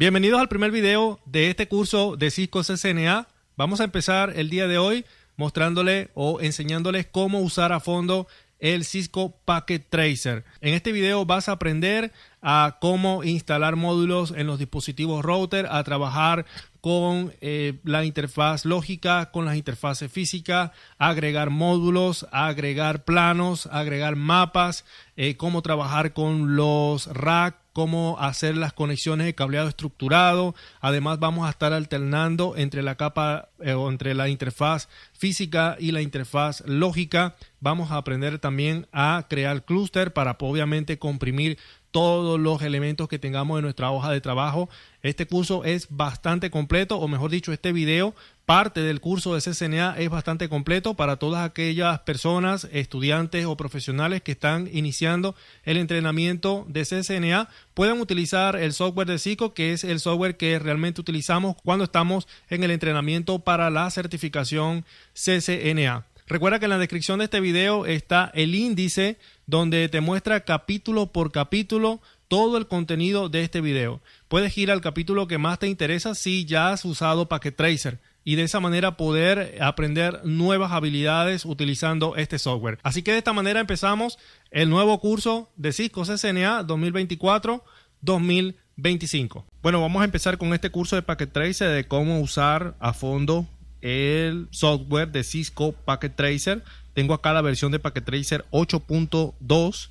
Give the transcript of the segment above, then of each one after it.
Bienvenidos al primer video de este curso de Cisco CCNA. Vamos a empezar el día de hoy mostrándole o enseñándoles cómo usar a fondo el Cisco Packet Tracer. En este video vas a aprender a cómo instalar módulos en los dispositivos router, a trabajar con la interfaz lógica, con las interfaces físicas, agregar módulos, agregar planos, agregar mapas, cómo trabajar con los racks, cómo hacer las conexiones de cableado estructurado. Además vamos a estar alternando entre la capa o entre la interfaz física y la interfaz lógica. Vamos a aprender también a crear clúster para obviamente comprimir todos los elementos que tengamos en nuestra hoja de trabajo. Este curso es bastante completo, o mejor dicho, este video, parte del curso de CCNA, es bastante completo para todas aquellas personas, estudiantes o profesionales que están iniciando el entrenamiento de CCNA. Pueden utilizar el software de Cisco, que es el software que realmente utilizamos cuando estamos en el entrenamiento para la certificación CCNA. Recuerda que en la descripción de este video está el índice donde te muestra capítulo por capítulo todo el contenido de este video. Puedes ir al capítulo que más te interesa si ya has usado Packet Tracer y de esa manera poder aprender nuevas habilidades utilizando este software. Así que de esta manera empezamos el nuevo curso de Cisco CCNA 2024-2025. Bueno, vamos a empezar con este curso de Packet Tracer, de cómo usar a fondo el software de Cisco Packet Tracer. Tengo acá la versión de Packet Tracer 8.2.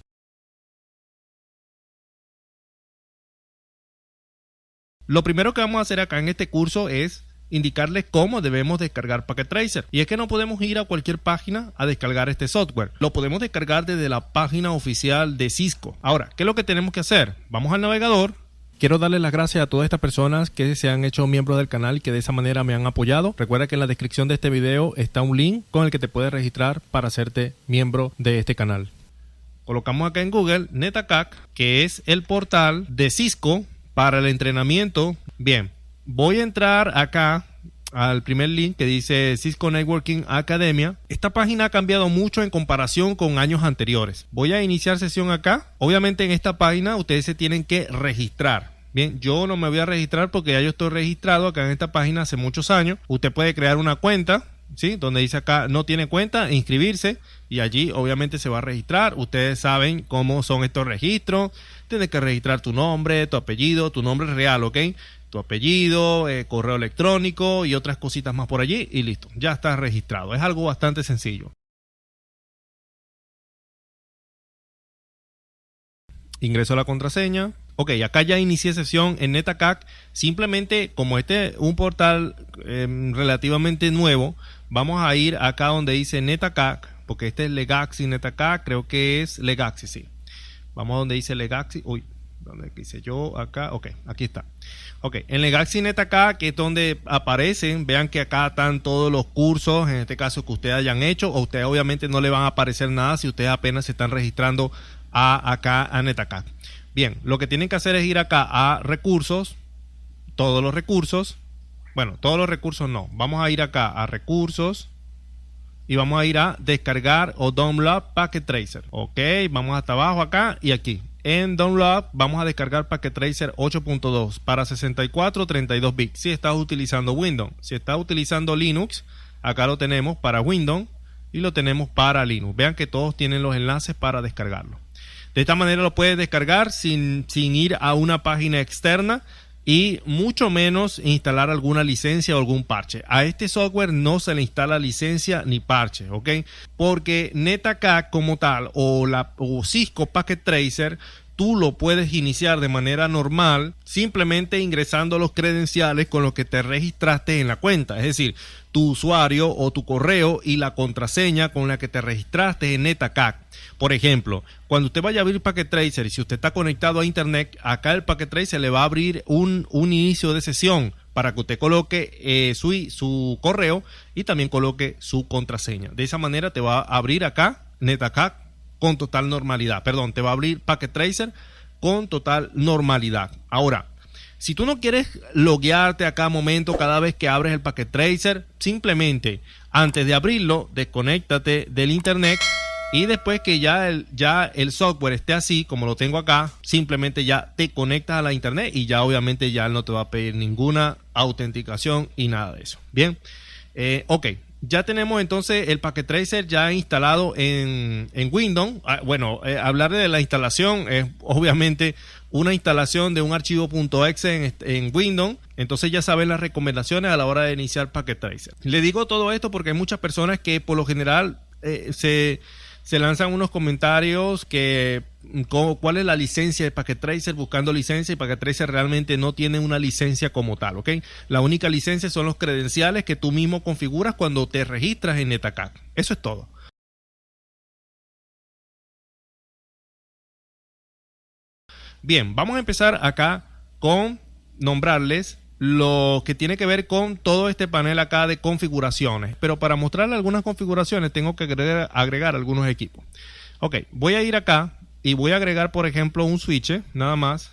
Lo primero que vamos a hacer acá en este curso es indicarles cómo debemos descargar Packet Tracer. Y es que no podemos ir a cualquier página a descargar este software. Lo podemos descargar desde la página oficial de Cisco. Ahora, ¿qué es lo que tenemos que hacer? Vamos al navegador. Quiero darles las gracias a todas estas personas que se han hecho miembros del canal y que de esa manera me han apoyado. Recuerda que en la descripción de este video está un link con el que te puedes registrar para hacerte miembro de este canal. Colocamos acá en Google NetAttack, que es el portal de Cisco para el entrenamiento. Bien, voy a entrar acá al primer link que dice Cisco Networking Academia. Esta página ha cambiado mucho en comparación con años anteriores. Voy a iniciar sesión acá. Obviamente en esta página ustedes se tienen que registrar. Bien, yo no me voy a registrar porque ya yo estoy registrado acá en esta página hace muchos años. Usted puede crear una cuenta, ¿sí? Donde dice acá no tiene cuenta, inscribirse, y allí obviamente se va a registrar. Ustedes saben cómo son estos registros. Tienes que registrar tu nombre, tu apellido, tu nombre real, ¿ok? Tu apellido, correo electrónico y otras cositas más por allí y listo, ya estás registrado. Es algo bastante sencillo. Ingreso a la contraseña. Ok, acá ya inicié sesión en NetAttack. Simplemente, como este es un portal relativamente nuevo, vamos a ir acá donde dice NetAttack, porque este es Legacy NetAttack, creo que es Legacy, sí. Vamos a donde dice Legacy. Uy, ¿dónde hice yo? Acá, ok, aquí está. Ok, en Legacy NetAttack, que es donde aparecen, vean que acá están todos los cursos, en este caso que ustedes hayan hecho, o ustedes obviamente no le van a aparecer nada si ustedes apenas se están registrando acá a NetAttack. Bien, lo que tienen que hacer es ir acá a recursos, todos los recursos, bueno, todos los recursos no, vamos a ir acá a recursos y vamos a ir a descargar o download Packet Tracer. Ok, vamos hasta abajo acá y aquí. En Download vamos a descargar Packet Tracer 8.2 para 64 32 bits si estás utilizando Windows. Si estás utilizando Linux, acá lo tenemos para Windows y lo tenemos para Linux. Vean que todos tienen los enlaces para descargarlo. De esta manera lo puedes descargar sin ir a una página externa y mucho menos instalar alguna licencia o algún parche. A este software no se le instala licencia ni parche, ¿ok? Porque NetAttack como tal o Cisco Packet Tracer, tú lo puedes iniciar de manera normal simplemente ingresando los credenciales con los que te registraste en la cuenta. Es decir, tu usuario o tu correo y la contraseña con la que te registraste en NetAttack. Por ejemplo, cuando usted vaya a abrir Packet Tracer y si usted está conectado a internet, acá el Packet Tracer le va a abrir un inicio de sesión para que usted coloque su correo y también coloque su contraseña. De esa manera te va a abrir acá NetAttack con total normalidad. Perdón, te va a abrir Packet Tracer con total normalidad. Ahora, si tú no quieres loguearte a cada momento, cada vez que abres el Packet Tracer, simplemente antes de abrirlo, desconéctate del internet Y después que ya el software esté así, como lo tengo acá, simplemente ya te conectas a la internet y ya obviamente ya no te va a pedir ninguna autenticación y nada de eso. Bien, ok. Ya tenemos entonces el Packet Tracer ya instalado en Windows. Bueno, hablar de la instalación es obviamente una instalación de un archivo .exe en Windows. Entonces ya saben las recomendaciones a la hora de iniciar Packet Tracer. Le digo todo esto porque hay muchas personas que por lo general se lanzan unos comentarios que cuál es la licencia de Packet Tracer, buscando licencia, y Packet Tracer realmente no tiene una licencia como tal, ¿ok? La única licencia son los credenciales que tú mismo configuras cuando te registras en NetAttack. Eso es todo. Bien, vamos a empezar acá con nombrarles lo que tiene que ver con todo este panel acá de configuraciones, pero para mostrarle algunas configuraciones tengo que agregar algunos equipos. Ok, voy a ir acá y voy a agregar, por ejemplo, un switch, nada más,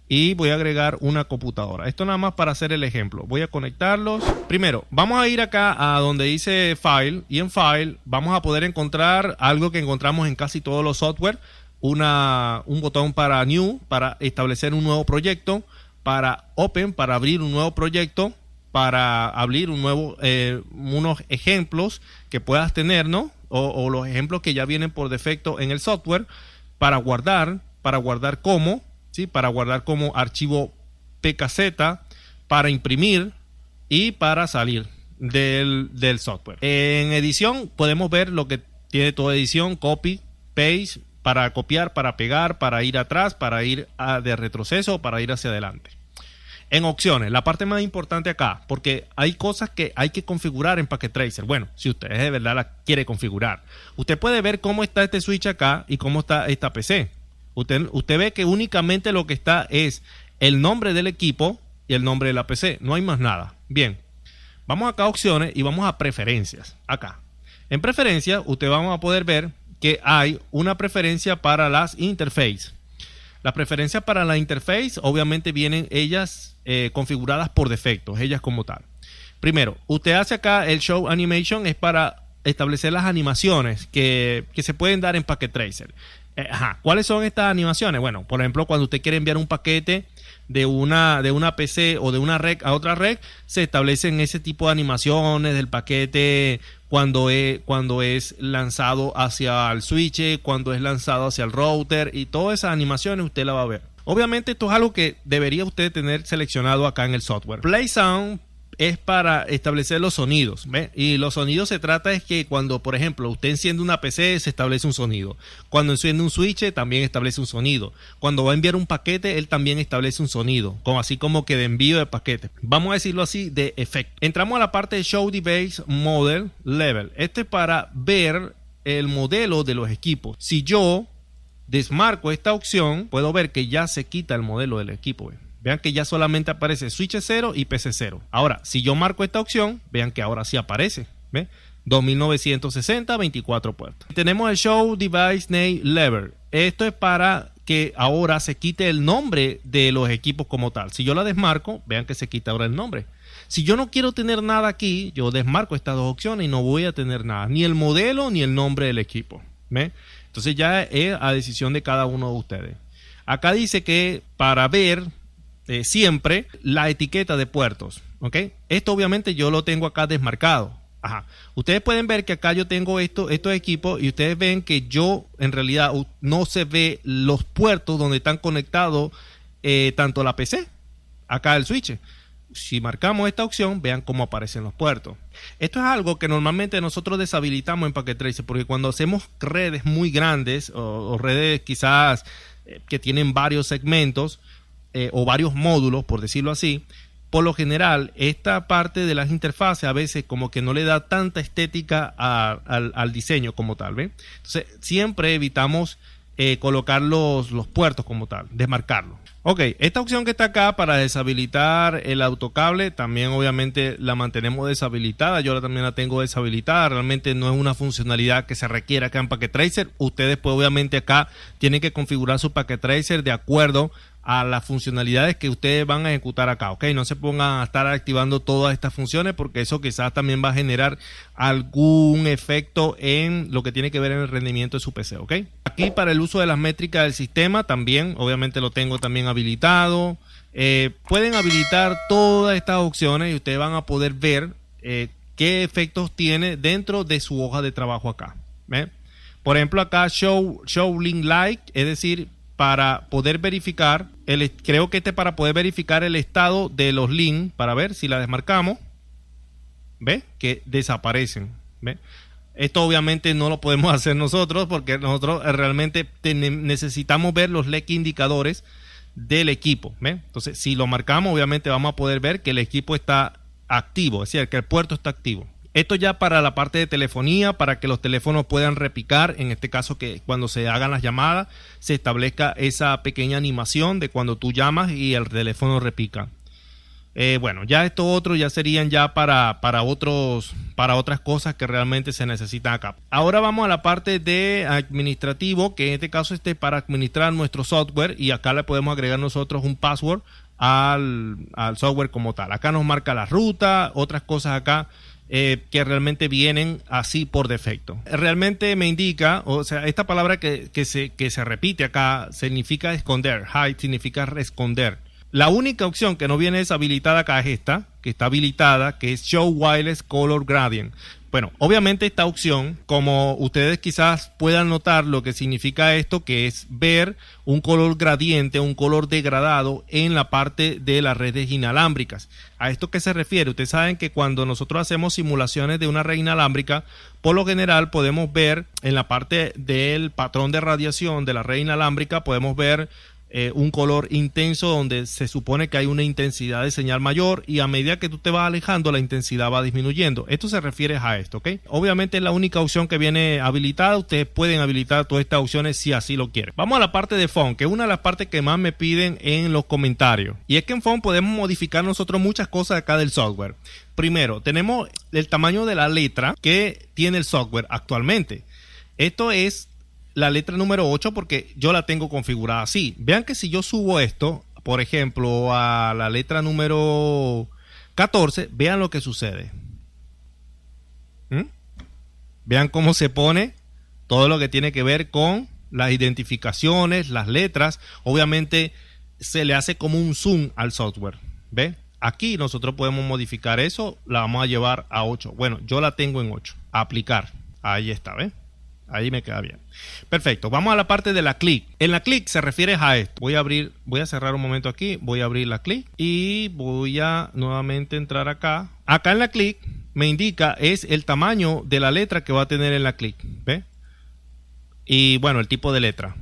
y voy a agregar una computadora. Esto nada más para hacer el ejemplo. Voy a conectarlos. Primero, vamos a ir acá a donde dice File, y en File vamos a poder encontrar algo que encontramos en casi todos los software, un botón para New, para establecer un nuevo proyecto, para Open, para abrir un nuevo proyecto, para abrir unos ejemplos que puedas tener, ¿no? O los ejemplos que ya vienen por defecto en el software, para guardar como, ¿sí? Para guardar como archivo PKZ, para imprimir y para salir del software. En edición podemos ver lo que tiene toda edición: copy, paste, para copiar, para pegar, para ir atrás, para ir de retroceso, para ir hacia adelante. En opciones, la parte más importante acá, porque hay cosas que hay que configurar en Packet Tracer. Bueno, si usted de verdad la quiere configurar, usted puede ver cómo está este switch acá y cómo está esta PC. Usted ve que únicamente lo que está es el nombre del equipo y el nombre de la PC. No hay más nada. Bien, vamos acá a opciones y vamos a preferencias. Acá. En preferencias, usted vamos a poder ver que hay una preferencia para las interfaces. Las preferencias para la interface obviamente vienen ellas configuradas por defecto, ellas como tal. Primero, usted hace acá el Show Animation, es para establecer las animaciones que se pueden dar en Packet Tracer. ¿Cuáles son estas animaciones? Bueno, por ejemplo, cuando usted quiere enviar un paquete de una PC o de una red a otra red, se establecen ese tipo de animaciones del paquete cuando es lanzado hacia el switch, cuando es lanzado hacia el router, y todas esas animaciones usted la va a ver. Obviamente esto es algo que debería usted tener seleccionado acá en el software. Play Sound es para establecer los sonidos, ¿ve? Y los sonidos se trata es que cuando, por ejemplo, usted enciende una PC, se establece un sonido. Cuando enciende un switch, también establece un sonido. Cuando va a enviar un paquete, él también establece un sonido, así como que de envío de paquete. Vamos a decirlo así, de efecto. Entramos a la parte de Show Device Model Level. Este es para ver el modelo de los equipos. Si yo desmarco esta opción, puedo ver que ya se quita el modelo del equipo, ¿ve? Vean que ya solamente aparece switch 0 y PC 0. Ahora, si yo marco esta opción, vean que ahora sí aparece. ¿Ve? 2960, 24 puertos. Tenemos el Show Device Name Level. Esto es para que ahora se quite el nombre de los equipos como tal. Si yo la desmarco, vean que se quita ahora el nombre. Si yo no quiero tener nada aquí, yo desmarco estas dos opciones y no voy a tener nada. Ni el modelo ni el nombre del equipo. ¿Ve? Entonces ya es a decisión de cada uno de ustedes. Acá dice que para ver siempre la etiqueta de puertos, ¿ok? Esto obviamente yo lo tengo acá desmarcado. Ustedes pueden ver que acá yo tengo estos equipos y ustedes ven que yo en realidad no se ve los puertos donde están conectados tanto la PC, acá el switch. Si marcamos esta opción, vean cómo aparecen los puertos. Esto es algo que normalmente nosotros deshabilitamos en Packet Tracer, porque cuando hacemos redes muy grandes o redes quizás que tienen varios segmentos, o varios módulos, por decirlo así, por lo general esta parte de las interfaces a veces como que no le da tanta estética al diseño como tal, ¿ve? Entonces siempre evitamos colocar los puertos como tal, desmarcarlos. Ok, esta opción que está acá para deshabilitar el autocable también obviamente la mantenemos deshabilitada. Yo también la tengo deshabilitada. Realmente no es una funcionalidad que se requiera acá en Packet Tracer. Ustedes pues obviamente acá tienen que configurar su Packet Tracer de acuerdo a las funcionalidades que ustedes van a ejecutar acá, ¿ok? No se pongan a estar activando todas estas funciones porque eso quizás también va a generar algún efecto en lo que tiene que ver en el rendimiento de su PC, ¿ok? Aquí para el uso de las métricas del sistema también, obviamente lo tengo también habilitado. Pueden habilitar todas estas opciones y ustedes van a poder ver qué efectos tiene dentro de su hoja de trabajo acá. ¿Ve? Por ejemplo, acá show link like, es decir, para poder verificar, creo que para poder verificar el estado de los links, para ver si la desmarcamos, ¿ve? Que desaparecen, ¿ve? Esto obviamente no lo podemos hacer nosotros porque nosotros realmente necesitamos ver los LEC indicadores del equipo, ¿ve? Entonces, si lo marcamos, obviamente vamos a poder ver que el equipo está activo, es decir, que el puerto está activo. Esto ya para la parte de telefonía, para que los teléfonos puedan repicar, en este caso que cuando se hagan las llamadas se establezca esa pequeña animación de cuando tú llamas y el teléfono repica. Bueno, ya esto otro ya serían ya para otras cosas que realmente se necesitan acá. Ahora vamos a la parte de administrativo, que en este caso es para administrar nuestro software y acá le podemos agregar nosotros un password al software como tal. Acá nos marca la ruta, otras cosas acá que realmente vienen así por defecto. Realmente me indica, o sea, esta palabra que se repite acá significa esconder. Hide significa esconder. La única opción que no viene deshabilitada acá es esta, que está habilitada, que es Show Wireless Color Gradient. Bueno, obviamente esta opción, como ustedes quizás puedan notar lo que significa esto, que es ver un color gradiente, un color degradado en la parte de las redes inalámbricas. ¿A esto qué se refiere? Ustedes saben que cuando nosotros hacemos simulaciones de una red inalámbrica, por lo general podemos ver en la parte del patrón de radiación de la red inalámbrica, podemos ver un color intenso donde se supone que hay una intensidad de señal mayor y a medida que tú te vas alejando la intensidad va disminuyendo. Esto se refiere a esto, ¿ok? Obviamente es la única opción que viene habilitada. Ustedes pueden habilitar todas estas opciones si así lo quieren. Vamos a la parte de font, que es una de las partes que más me piden en los comentarios. Y es que en font podemos modificar nosotros muchas cosas acá del software. Primero, tenemos el tamaño de la letra que tiene el software actualmente. Esto es la letra número 8 porque yo la tengo configurada así. Vean que si yo subo esto, por ejemplo, a la letra número 14, vean lo que sucede. Vean cómo se pone todo lo que tiene que ver con las identificaciones, las letras. Obviamente se le hace como un zoom al software. ¿Ve? Aquí nosotros podemos modificar eso. La vamos a llevar a 8. Bueno, yo la tengo en 8. A aplicar. Ahí está, ¿ve? Ahí me queda bien. Perfecto. Vamos a la parte de la click. En la click se refiere a esto. Voy a cerrar un momento aquí. Voy a abrir la click y voy a nuevamente entrar acá. Acá en la click me indica es el tamaño de la letra que va a tener en la click. ¿Ve? Y bueno, el tipo de letra.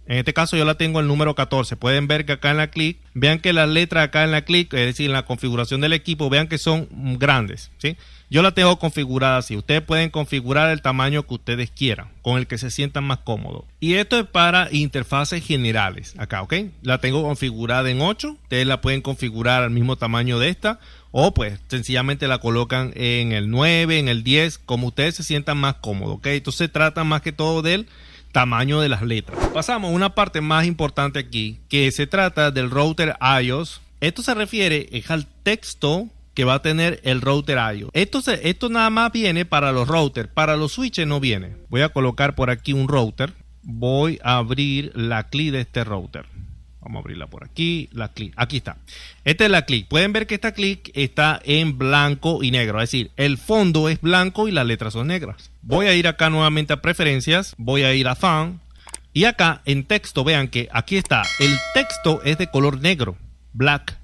En este caso yo la tengo el número 14. Pueden ver que acá en la click, vean que las letras acá en la click, es decir, en la configuración del equipo, vean que son grandes, ¿sí? Yo la tengo configurada así. Ustedes pueden configurar el tamaño que ustedes quieran, con el que se sientan más cómodos. Y esto es para interfaces generales. Acá, ¿ok? La tengo configurada en 8. Ustedes la pueden configurar al mismo tamaño de esta. O pues sencillamente la colocan en el 9, en el 10, como ustedes se sientan más cómodos, ¿ok? Entonces se trata más que todo del tamaño de las letras. Pasamos a una parte más importante aquí, que se trata del router iOS. Esto se refiere al texto que va a tener el router iOS. Esto nada más viene para los routers, para los switches no viene. Voy a colocar por aquí un router. Voy a abrir la CLI de este router. Vamos a abrirla por aquí, la CLI. Aquí está. Esta es la CLI. Pueden ver que esta CLI está en blanco y negro. Es decir, el fondo es blanco y las letras son negras. Voy a ir acá nuevamente a preferencias. Voy a ir a fan. Y acá en texto, vean que aquí está. El texto es de color negro, black.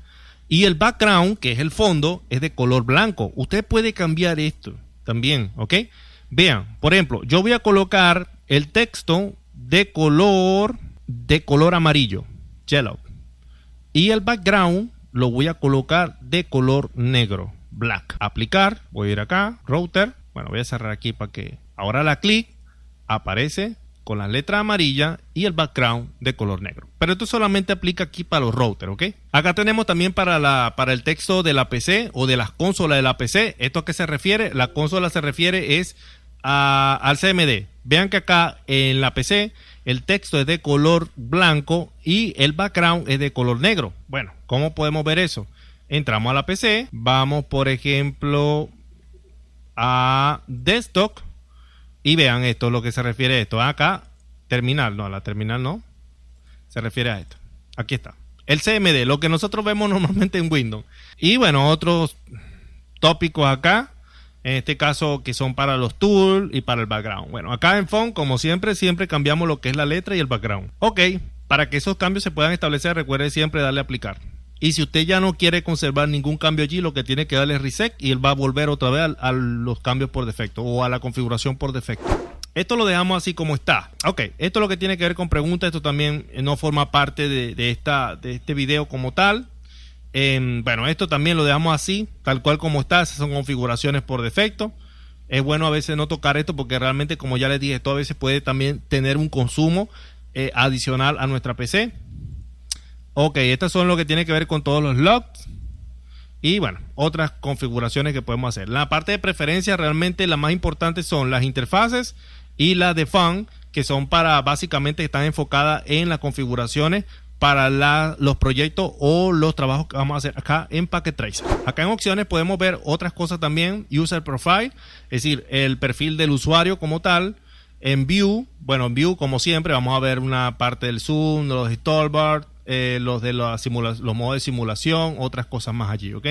Y el background, que es el fondo, es de color blanco. Usted puede cambiar esto también, ¿ok? Vean, por ejemplo, yo voy a colocar el texto de color amarillo, yellow. Y el background lo voy a colocar de color negro, black. Aplicar, voy a ir acá, router. Bueno, voy a cerrar aquí para que ahora la clic aparece con la letra amarilla y el background de color negro. Pero esto solamente aplica aquí para los routers, ¿ok? Acá tenemos también para el texto de la PC o de las consolas de la PC. ¿Esto a qué se refiere? La consola se refiere al CMD. Vean que acá en la PC el texto es de color blanco y el background es de color negro. Bueno, ¿cómo podemos ver eso? Entramos a la PC, vamos por ejemplo a desktop y vean esto, lo que se refiere a esto. Acá, terminal, no, la terminal no, se refiere a esto. Aquí está, el CMD, lo que nosotros vemos normalmente en Windows. Y bueno, otros tópicos acá, en este caso que son para los tools y para el background. Bueno, acá en font, como siempre cambiamos lo que es la letra y el background. Ok, para que esos cambios se puedan establecer, recuerde siempre darle a aplicar. Y si usted ya no quiere conservar ningún cambio allí, lo que tiene que darle es reset y él va a volver otra vez a los cambios por defecto o a la configuración por defecto. Esto lo dejamos así como está. Ok, esto es lo que tiene que ver con preguntas. Esto también no forma parte de este video como tal. Bueno, esto también lo dejamos así, tal cual como está. Esas son configuraciones por defecto. Es bueno a veces no tocar esto porque realmente, como ya les dije, esto a veces puede también tener un consumo adicional a nuestra PC. Ok, estas son lo que tiene que ver con todos los logs. Y bueno, otras configuraciones que podemos hacer. La parte de preferencia, realmente las más importantes son las interfaces y las de font, que son para básicamente están enfocadas en las configuraciones para los proyectos o los trabajos que vamos a hacer acá en Packet Tracer. Acá en opciones podemos ver otras cosas también. User Profile, es decir, el perfil del usuario como tal. En View, bueno, en View como siempre vamos a ver una parte del zoom, los toolbars, los modos de simulación, otras cosas más allí, ¿ok?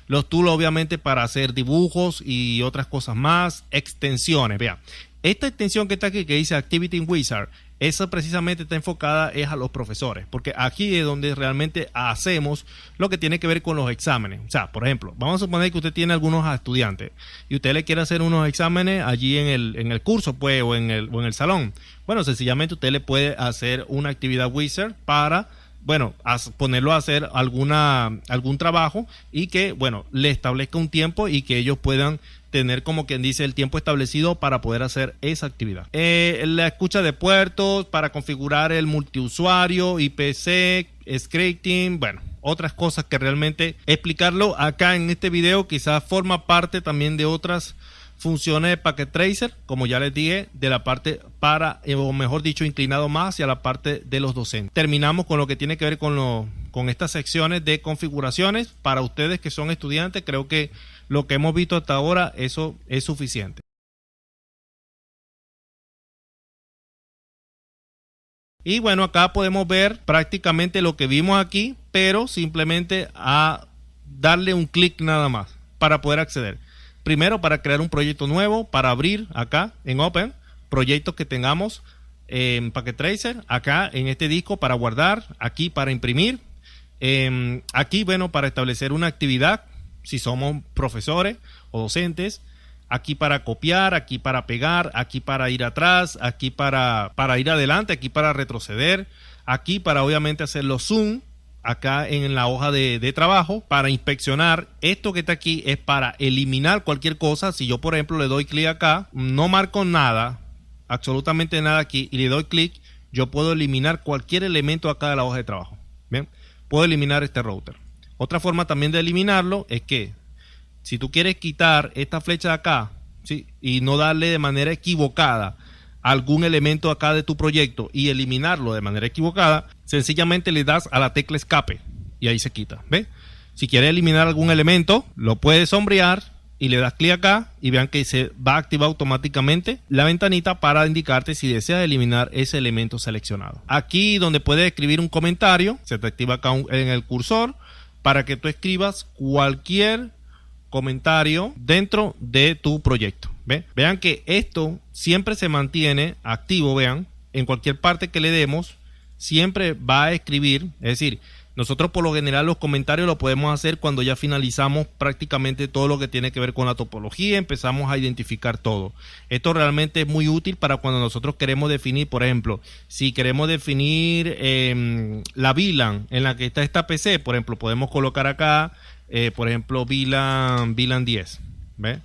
Los tools obviamente para hacer dibujos y otras cosas más, extensiones, vean. Esta extensión que está aquí que dice Activity Wizard, esa precisamente está enfocada es a los profesores, porque aquí es donde realmente hacemos lo que tiene que ver con los exámenes. O sea, por ejemplo, vamos a suponer que usted tiene algunos estudiantes y usted le quiere hacer unos exámenes allí en el curso, pues, o en el salón. Bueno, sencillamente usted le puede hacer una actividad wizard para, bueno, ponerlo a hacer algún trabajo y que, bueno, le establezca un tiempo y que ellos puedan tener, como quien dice, el tiempo establecido para poder hacer esa actividad. La escucha de puertos para configurar el multiusuario, IPsec, scripting, bueno, otras cosas que realmente explicarlo acá en este video quizás forma parte también de otras funciones de Packet Tracer, como ya les dije, de la parte para, o mejor dicho, inclinado más hacia la parte de los docentes. Terminamos con lo que tiene que ver con estas secciones de configuraciones. Para ustedes que son estudiantes, creo que lo que hemos visto hasta ahora, eso es suficiente. Y bueno, acá podemos ver prácticamente lo que vimos aquí, pero simplemente a darle un clic nada más para poder acceder. Primero, para crear un proyecto nuevo, para abrir acá en Open, proyectos que tengamos en Packet Tracer, acá en este disco para guardar, aquí para imprimir, aquí, bueno, para establecer una actividad, si somos profesores o docentes, aquí para copiar, aquí para pegar, aquí para ir atrás, aquí para ir adelante, aquí para retroceder, aquí para obviamente hacer los zoom, acá en la hoja de trabajo para inspeccionar. Esto que está aquí es para eliminar cualquier cosa. Si yo, por ejemplo, le doy clic acá, no marco nada, absolutamente nada aquí, y le doy clic, yo puedo eliminar cualquier elemento acá de la hoja de trabajo. ¿Bien? Puedo eliminar este router. Otra forma también de eliminarlo es que si tú quieres quitar esta flecha de acá, ¿sí?, y no darle de manera equivocada algún elemento acá de tu proyecto y eliminarlo de manera equivocada, sencillamente le das a la tecla escape y ahí se quita. ¿Ve? Si quieres eliminar algún elemento, lo puedes sombrear y le das clic acá y vean que se va a activar automáticamente la ventanita para indicarte si deseas eliminar ese elemento seleccionado. Aquí donde puedes escribir un comentario, se te activa acá en el cursor para que tú escribas cualquier comentario dentro de tu proyecto. ¿Ve? Vean que esto siempre se mantiene activo, vean, en cualquier parte que le demos, siempre va a escribir, es decir, nosotros por lo general los comentarios lo podemos hacer cuando ya finalizamos prácticamente todo lo que tiene que ver con la topología, empezamos a identificar todo. Esto realmente es muy útil para cuando nosotros queremos definir, por ejemplo, si queremos definir la VLAN en la que está esta PC, por ejemplo, podemos colocar acá, por ejemplo, VLAN 10, ¿ve?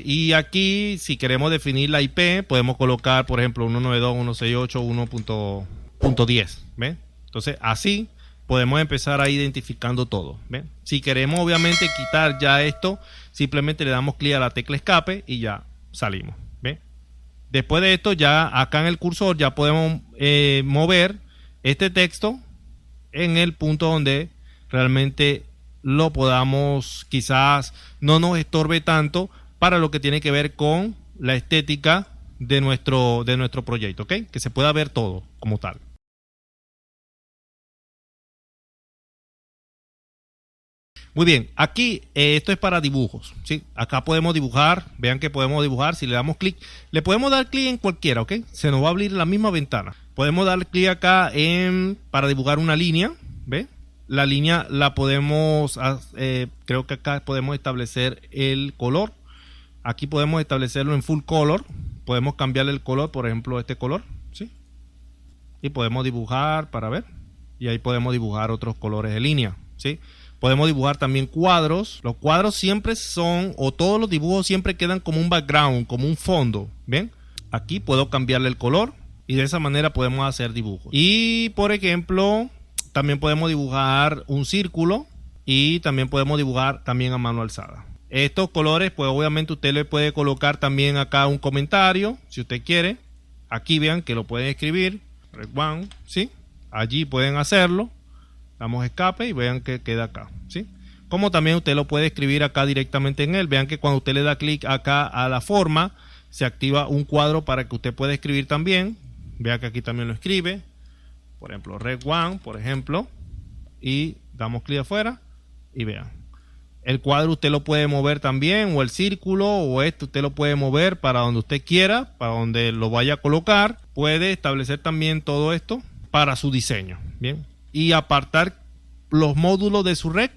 Y aquí, si queremos definir la IP, podemos colocar, por ejemplo, 192.168.1.10, ¿ve? Entonces, así podemos empezar a identificando todo, ¿ve? Si queremos, obviamente, quitar ya esto, simplemente le damos clic a la tecla escape y ya salimos, ¿ve? Después de esto, ya acá en el cursor ya podemos mover este texto en el punto donde realmente lo podamos, quizás no nos estorbe tanto para lo que tiene que ver con la estética de nuestro proyecto, ¿ok? Que se pueda ver todo como tal. Muy bien, aquí esto es para dibujos, ¿sí? Acá podemos dibujar, vean que podemos dibujar, si le damos clic, le podemos dar clic en cualquiera, ¿ok? Se nos va a abrir la misma ventana. Podemos dar clic acá para dibujar una línea, ¿ve? La línea la podemos, creo que acá podemos establecer el color. Aquí podemos establecerlo en full color, podemos cambiarle el color, por ejemplo este color, ¿sí? Y podemos dibujar para ver, y ahí podemos dibujar otros colores de línea, ¿sí? Podemos dibujar también cuadros. Los cuadros siempre son, o todos los dibujos siempre quedan como un background, como un fondo. ¿Ven? Aquí puedo cambiarle el color y de esa manera podemos hacer dibujos. Y por ejemplo, también podemos dibujar un círculo y también podemos dibujar también a mano alzada. Estos colores, pues obviamente usted le puede colocar también acá un comentario, si usted quiere. Aquí vean que lo pueden escribir. Red One, ¿sí? Allí pueden hacerlo. Damos escape y vean que queda acá, ¿sí? Como también usted lo puede escribir acá directamente en él. Vean que cuando usted le da clic acá a la forma, se activa un cuadro para que usted pueda escribir también. Vea que aquí también lo escribe. Por ejemplo, Red One, por ejemplo. Y damos clic afuera y vean. El cuadro usted lo puede mover también, o el círculo, o esto usted lo puede mover para donde usted quiera, para donde lo vaya a colocar. Puede establecer también todo esto para su diseño, ¿bien? Y apartar los módulos de su red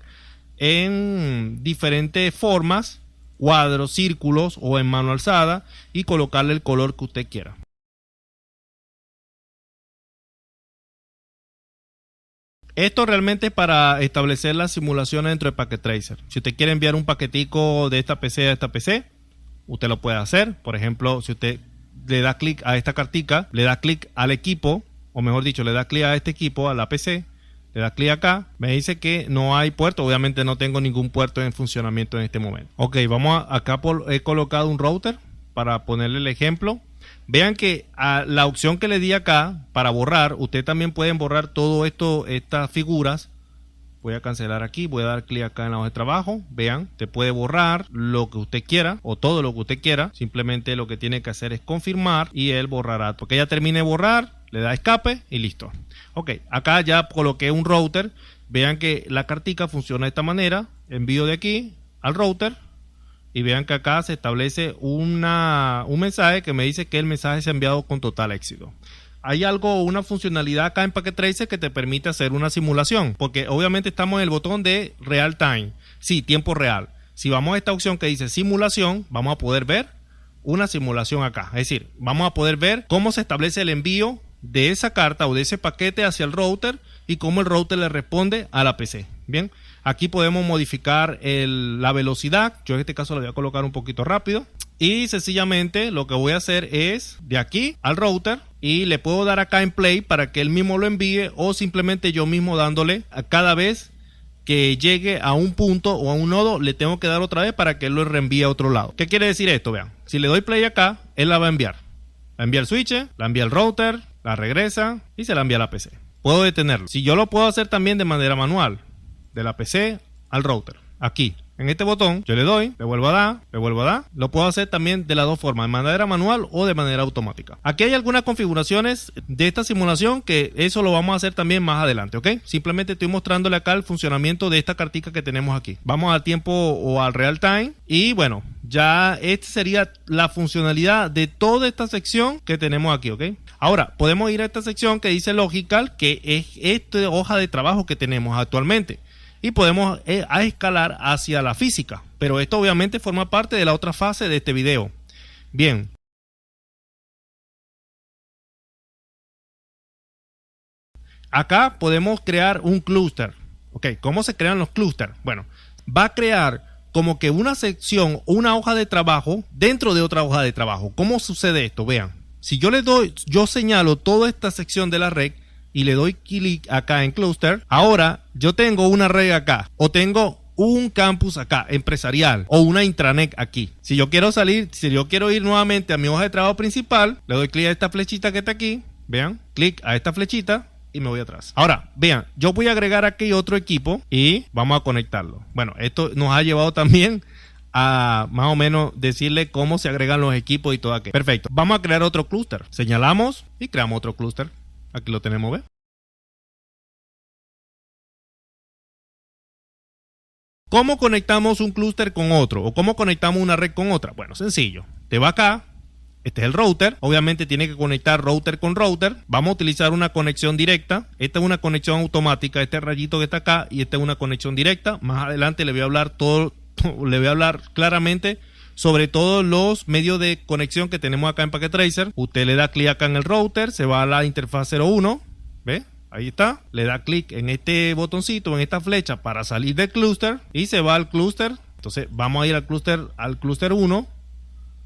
en diferentes formas, cuadros, círculos o en mano alzada, y colocarle el color que usted quiera. Esto realmente es para establecer las simulaciones dentro de Packet Tracer. Si usted quiere enviar un paquetico de esta PC a esta PC, usted lo puede hacer. Por ejemplo, si usted le da clic a esta cartica, le da clic al equipo, o mejor dicho, le da clic a este equipo, a la PC, le da clic acá, me dice que no hay puerto. Obviamente no tengo ningún puerto en funcionamiento en este momento. Ok, vamos acá, he colocado un router para ponerle el ejemplo. Vean que a la opción que le di acá para borrar, usted también pueden borrar todo esto, estas figuras. Voy a cancelar aquí, voy a dar clic acá en la hoja de trabajo. Vean, te puede borrar lo que usted quiera o todo lo que usted quiera. Simplemente lo que tiene que hacer es confirmar y él borrará. Porque ya termine de borrar, le da escape y listo. Ok, acá ya coloqué un router. Vean que la cartica funciona de esta manera. Envío de aquí al router. Y vean que acá se establece un mensaje que me dice que el mensaje se ha enviado con total éxito. Hay una funcionalidad acá en Packet Tracer que te permite hacer una simulación, porque obviamente estamos en el botón de Real Time, sí, tiempo real. Si vamos a esta opción que dice simulación, vamos a poder ver una simulación acá. Es decir, vamos a poder ver cómo se establece el envío de esa carta o de ese paquete hacia el router y cómo el router le responde a la PC. Bien, aquí podemos modificar la velocidad. Yo en este caso lo voy a colocar un poquito rápido. Y sencillamente lo que voy a hacer es de aquí al router y le puedo dar acá en play para que él mismo lo envíe, o simplemente yo mismo dándole a cada vez que llegue a un punto o a un nodo le tengo que dar otra vez para que él lo reenvíe a otro lado. ¿Qué quiere decir esto? Vean, si le doy play acá, él la va a enviar. La envía al switch, la envía al router, la regresa y se la envía a la PC. Puedo detenerlo. Si yo lo puedo hacer también de manera manual, de la PC al router, aquí. En este botón yo le doy, le vuelvo a dar. Lo puedo hacer también de las dos formas, de manera manual o de manera automática. Aquí hay algunas configuraciones de esta simulación que eso lo vamos a hacer también más adelante, ¿ok? Simplemente estoy mostrándole acá el funcionamiento de esta cartica que tenemos aquí. Vamos al tiempo o al real time y bueno, ya esta sería la funcionalidad de toda esta sección que tenemos aquí, ¿ok? Ahora, podemos ir a esta sección que dice Logical, que es esta hoja de trabajo que tenemos actualmente. Y podemos escalar hacia la física. Pero esto obviamente forma parte de la otra fase de este video. Bien. Acá podemos crear un clúster. Ok, ¿cómo se crean los clústeres? Bueno, va a crear como que una sección, una hoja de trabajo dentro de otra hoja de trabajo. ¿Cómo sucede esto? Vean, si yo señalo toda esta sección de la red y le doy clic acá en Cluster, ahora yo tengo una red acá, o tengo un campus acá, empresarial, o una intranet aquí. Si yo quiero salir, si yo quiero ir nuevamente a mi hoja de trabajo principal, le doy clic a esta flechita que está aquí, vean, clic a esta flechita y me voy atrás. Ahora, vean, yo voy a agregar aquí otro equipo y vamos a conectarlo. Bueno, esto nos ha llevado también a más o menos decirle cómo se agregan los equipos y todo aquello. Perfecto. Vamos a crear otro clúster. Señalamos y creamos otro clúster. Aquí lo tenemos, ¿ves? ¿Cómo conectamos un clúster con otro? ¿O cómo conectamos una red con otra? Bueno, sencillo. Te va acá. Este es el router. Obviamente tiene que conectar router con router. Vamos a utilizar una conexión directa. Esta es una conexión automática. Este rayito que está acá. Y esta es una conexión directa. Más adelante le voy a hablar le voy a hablar claramente sobre todos los medios de conexión que tenemos acá en Packet Tracer. Usted le da clic acá en el router. Se va a la interfaz 01. ¿Ve? Ahí está, le da clic en este botoncito, en esta flecha para salir del clúster y se va al clúster. Entonces vamos a ir al clúster 1,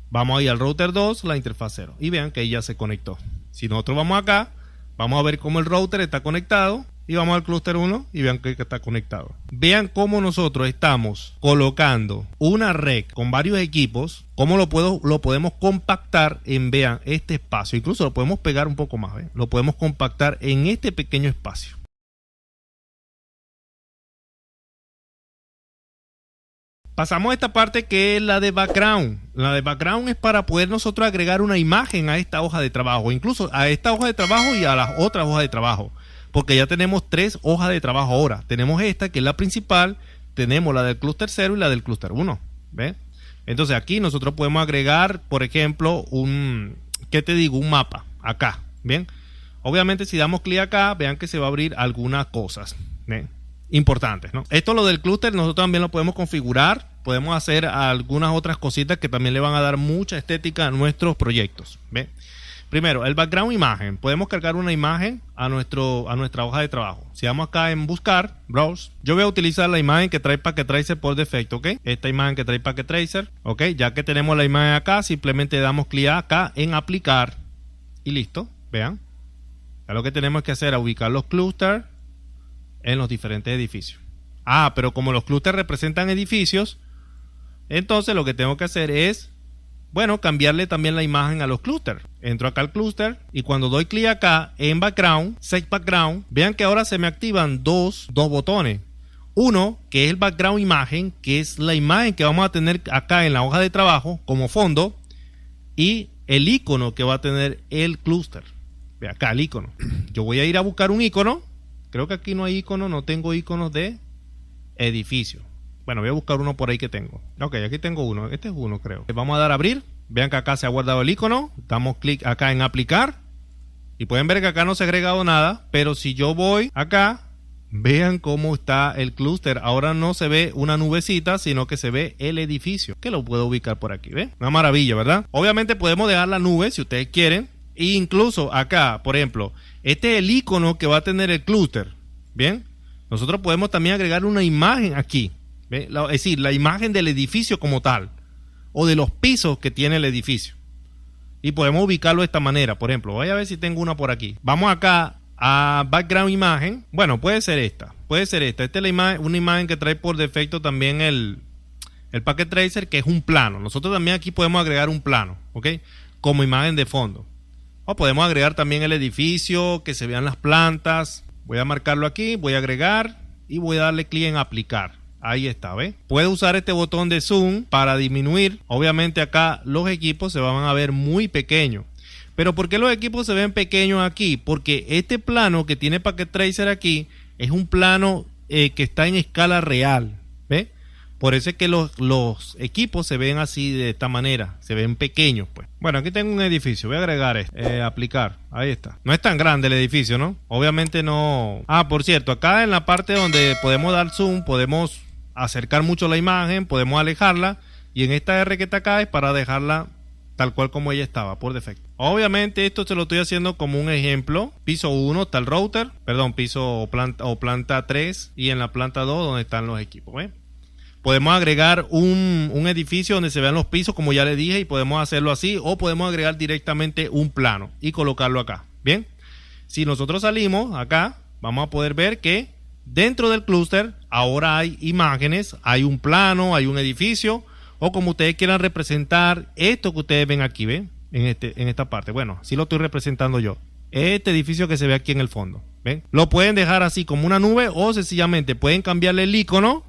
vamos a ir al router 2, la interfaz 0 y vean que ahí ya se conectó. Si nosotros vamos acá, vamos a ver cómo el router está conectado y vamos al clúster 1 y vean que está conectado. Vean cómo nosotros estamos colocando una red con varios equipos, cómo lo podemos compactar en, vean, este espacio. Incluso lo podemos pegar un poco más, ¿ven? Lo podemos compactar en este pequeño espacio. Pasamos a esta parte que es la de background. La de background es para poder nosotros agregar una imagen a esta hoja de trabajo, incluso a esta hoja de trabajo y a las otras hojas de trabajo. Porque ya tenemos 3 hojas de trabajo ahora. Tenemos esta que es la principal, tenemos la del clúster 0 y la del clúster 1. ¿Ve? Entonces aquí nosotros podemos agregar, por ejemplo, un mapa acá. Bien. Obviamente si damos clic acá, vean que se va a abrir algunas cosas, ¿ve? Importantes, ¿no? Esto lo del clúster nosotros también lo podemos configurar. Podemos hacer algunas otras cositas que también le van a dar mucha estética a nuestros proyectos. ¿Ve? Primero, el background imagen. Podemos cargar una imagen a nuestra hoja de trabajo. Si vamos acá en buscar, browse, yo voy a utilizar la imagen que trae Packet Tracer por defecto, ¿ok? Esta imagen que trae Packet Tracer, ¿ok? Ya que tenemos la imagen acá, simplemente damos clic acá en aplicar y listo, vean. Ya lo que tenemos que hacer es ubicar los clústeres en los diferentes edificios. Ah, pero como los clústeres representan edificios, entonces lo que tengo que hacer es, bueno, cambiarle también la imagen a los clústeres. Entro acá al clúster y cuando doy clic acá en background, set background, vean que ahora se me activan dos botones. Uno, que es el background imagen, que es la imagen que vamos a tener acá en la hoja de trabajo como fondo, y el icono que va a tener el clúster. Ve acá el icono. Yo voy a ir a buscar un icono. Creo que aquí no hay icono, no tengo iconos de edificio. Bueno, voy a buscar uno por ahí que tengo. Ok, aquí tengo uno. Este es uno, creo. Vamos a dar a abrir. Vean que acá se ha guardado el icono. Damos clic acá en aplicar. Y pueden ver que acá no se ha agregado nada. Pero si yo voy acá, vean cómo está el clúster. Ahora no se ve una nubecita, sino que se ve el edificio. Que lo puedo ubicar por aquí, ¿ven? Una maravilla, ¿verdad? Obviamente podemos dejar la nube si ustedes quieren. E incluso acá, por ejemplo, este es el icono que va a tener el clúster. Bien. Nosotros podemos también agregar una imagen aquí. ¿Ve? Es decir, la imagen del edificio como tal, o de los pisos que tiene el edificio, y podemos ubicarlo de esta manera. Por ejemplo, voy a ver si tengo una por aquí. Vamos acá a background imagen. Bueno, puede ser esta, esta es la imagen, una imagen que trae por defecto también el Packet Tracer, que es un plano. Nosotros también aquí podemos agregar un plano, ¿ok? Como imagen de fondo, o podemos agregar también el edificio, que se vean las plantas. Voy a marcarlo aquí, voy a agregar y voy a darle clic en aplicar. Ahí está, ¿ve? Puede usar este botón de zoom para disminuir. Obviamente acá los equipos se van a ver muy pequeños. Pero ¿por qué los equipos se ven pequeños aquí? Porque este plano que tiene Packet Tracer aquí es un plano que está en escala real, ¿ve? Por eso es que los equipos se ven así de esta manera. Se ven pequeños, pues. Bueno, aquí tengo un edificio. Voy a agregar este. Aplicar. Ahí está. No es tan grande el edificio, ¿no? Obviamente no. Ah, por cierto, acá en la parte donde podemos dar zoom, podemos acercar mucho la imagen, podemos alejarla, y en esta R que está acá es para dejarla tal cual como ella estaba por defecto. Obviamente esto se lo estoy haciendo como un ejemplo. Piso 1 está el router, perdón, piso o planta 3, y en la planta 2 donde están los equipos, ¿eh? Podemos agregar un edificio donde se vean los pisos, como ya les dije, y podemos hacerlo así, o podemos agregar directamente un plano y colocarlo acá. Bien, si nosotros salimos acá, vamos a poder ver que dentro del clúster ahora hay imágenes, hay un plano, hay un edificio, o como ustedes quieran representar esto que ustedes ven aquí, ¿ven? En esta parte. Bueno, así lo estoy representando yo. Este edificio que se ve aquí en el fondo, ¿ven? Lo pueden dejar así como una nube o sencillamente pueden cambiarle el icono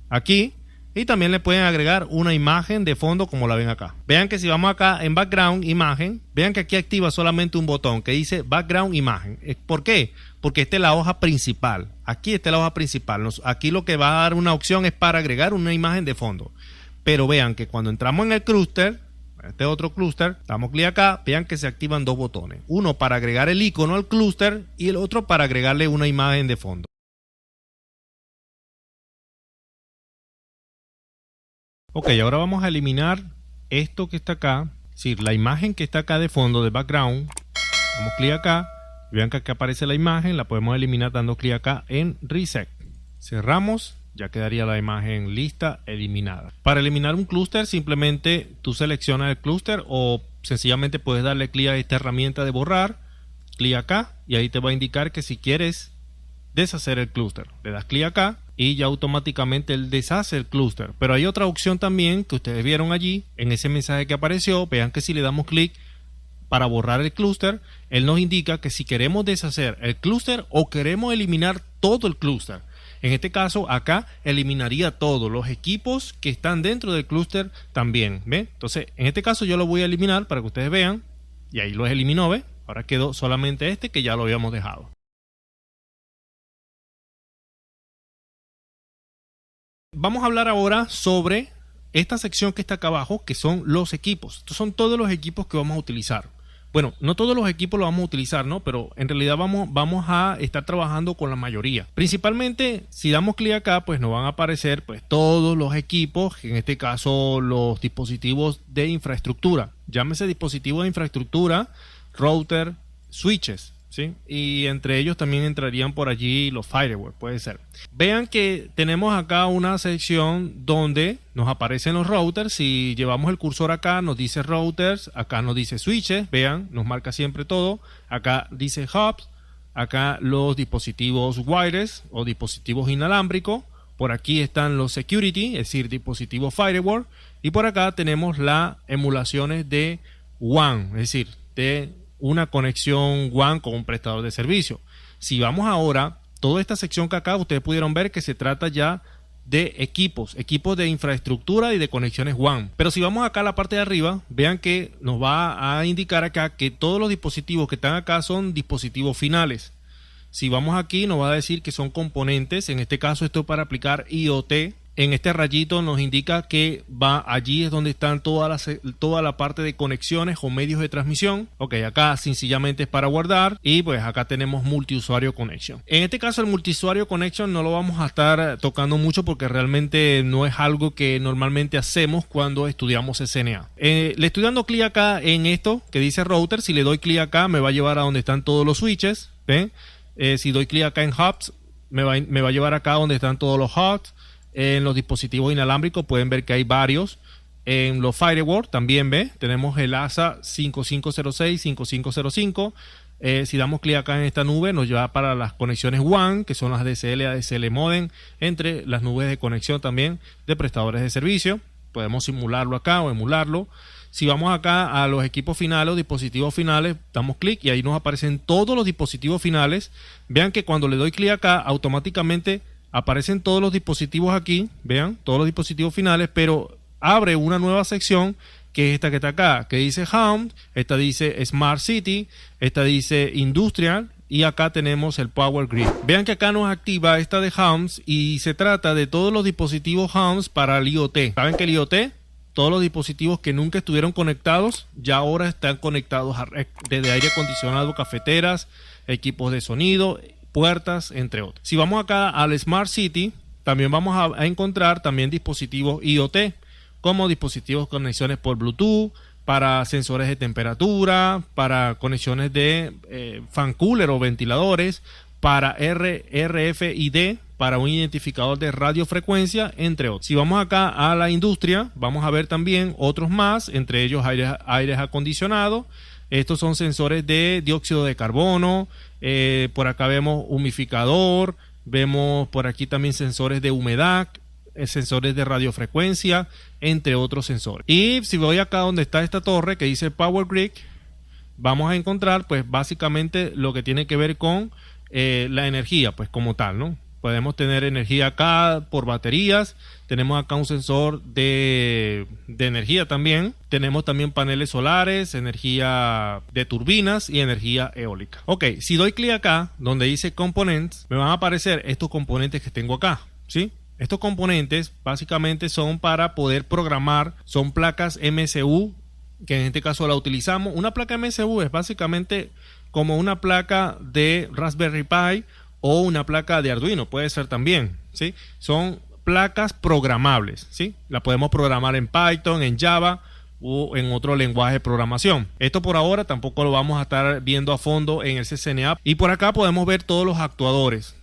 aquí y también le pueden agregar una imagen de fondo como la ven acá. Vean que si vamos acá en background, imagen, vean que aquí activa solamente un botón que dice background imagen. ¿Por qué? Porque esta es la hoja principal. Aquí está la hoja principal. Aquí lo que va a dar una opción es para agregar una imagen de fondo. Pero vean que cuando entramos en el clúster, este otro clúster, damos clic acá, vean que se activan dos botones. Uno para agregar el icono al clúster y el otro para agregarle una imagen de fondo. Ok, ahora vamos a eliminar esto que está acá, es decir, la imagen que está acá de fondo de background. Damos clic acá, vean que aquí aparece la imagen, la podemos eliminar dando clic acá en Reset. Cerramos. Ya quedaría la imagen lista, eliminada. Para eliminar un clúster, simplemente tú seleccionas el clúster o sencillamente puedes darle clic a esta herramienta de borrar, clic acá y ahí te va a indicar que si quieres deshacer el clúster. Le das clic acá y ya automáticamente él deshace el clúster. Pero hay otra opción también que ustedes vieron allí en ese mensaje que apareció. Vean que si le damos clic para borrar el clúster, él nos indica que si queremos deshacer el clúster o queremos eliminar todo el clúster. En este caso, acá eliminaría todos los equipos que están dentro del clúster también. ¿Ve? Entonces, en este caso yo lo voy a eliminar para que ustedes vean. Y ahí los eliminó, ¿ve? Ahora quedó solamente este que ya lo habíamos dejado. Vamos a hablar ahora sobre esta sección que está acá abajo, que son los equipos. Estos son todos los equipos que vamos a utilizar. Bueno, no todos los equipos los vamos a utilizar, ¿no? Pero en realidad vamos a estar trabajando con la mayoría. Principalmente, si damos clic acá, pues nos van a aparecer pues todos los equipos, en este caso los dispositivos de infraestructura. Llámese dispositivos de infraestructura, router, switches, ¿sí? Y entre ellos también entrarían por allí los firewall, puede ser. Vean que tenemos acá una sección donde nos aparecen los routers. Si llevamos el cursor acá nos dice routers, acá nos dice switches, vean, nos marca siempre todo. Acá dice hubs, acá los dispositivos wireless o dispositivos inalámbricos. Por aquí están los security, es decir, dispositivos firewall. Y por acá tenemos las emulaciones de WAN, es decir, de una conexión WAN con un prestador de servicio. Si vamos ahora, toda esta sección que acá ustedes pudieron ver que se trata ya de equipos de infraestructura y de conexiones WAN. Pero si vamos acá a la parte de arriba, vean que nos va a indicar acá que todos los dispositivos que están acá son dispositivos finales. Si vamos aquí nos va a decir que son componentes, en este caso esto es para aplicar IoT. En este rayito nos indica que va allí es donde están toda la parte de conexiones o medios de transmisión. Ok, acá sencillamente es para guardar y pues acá tenemos multiusuario connection. En este caso el multiusuario connection no lo vamos a estar tocando mucho porque realmente no es algo que normalmente hacemos cuando estudiamos SNA. Le estoy dando clic acá en esto que dice router. Si le doy clic acá me va a llevar a donde están todos los switches. ¿Ven? Si doy clic acá en hubs me va a llevar acá donde están todos los hubs. En los dispositivos inalámbricos pueden ver que hay varios. En los firewall también tenemos el ASA 5506, 5505. Si damos clic acá en esta nube nos lleva para las conexiones WAN, que son las DSL, ADSL modem, entre las nubes de conexión también de prestadores de servicio. Podemos simularlo acá o emularlo. Si vamos acá a los equipos finales o dispositivos finales, damos clic y ahí nos aparecen todos los dispositivos finales. Vean que cuando le doy clic acá, automáticamente aparecen todos los dispositivos aquí, vean, todos los dispositivos finales, pero abre una nueva sección que es esta que está acá, que dice Home, esta dice Smart City, esta dice Industrial y acá tenemos el Power Grid. Vean que acá nos activa esta de Homes y se trata de todos los dispositivos Homes para el IoT. ¿Saben que el IoT? Todos los dispositivos que nunca estuvieron conectados, ya ahora están conectados a red, desde aire acondicionado, cafeteras, equipos de sonido, puertas, entre otros. Si vamos acá al Smart City, también vamos a encontrar también dispositivos IoT, como dispositivos con conexiones por Bluetooth, para sensores de temperatura, para conexiones de fan cooler o ventiladores, para RFID, para un identificador de radiofrecuencia, entre otros. Si vamos acá a la industria, vamos a ver también otros más, entre ellos aires acondicionados. Estos son sensores de dióxido de carbono. Por acá vemos humificador, Vemos por aquí también sensores de humedad, sensores de radiofrecuencia, entre otros sensores. Y si voy acá donde está esta torre que dice Power Grid, vamos a encontrar pues básicamente lo que tiene que ver con la energía pues como tal, ¿no? Podemos tener energía acá por baterías, tenemos acá un sensor de energía también, tenemos también paneles solares, energía de turbinas y energía eólica. Ok, si doy clic acá donde dice Components, me van a aparecer estos componentes que tengo acá, ¿sí? Estos componentes básicamente son para poder programar, son placas MCU, que en este caso la utilizamos. Una placa MCU es básicamente como una placa de Raspberry Pi o una placa de Arduino, puede ser también, ¿sí? Son placas programables, ¿sí? La podemos programar en Python, en Java o en otro lenguaje de programación. Esto por ahora tampoco lo vamos a estar viendo a fondo en el CCNA. Y por acá podemos ver todos los actuadores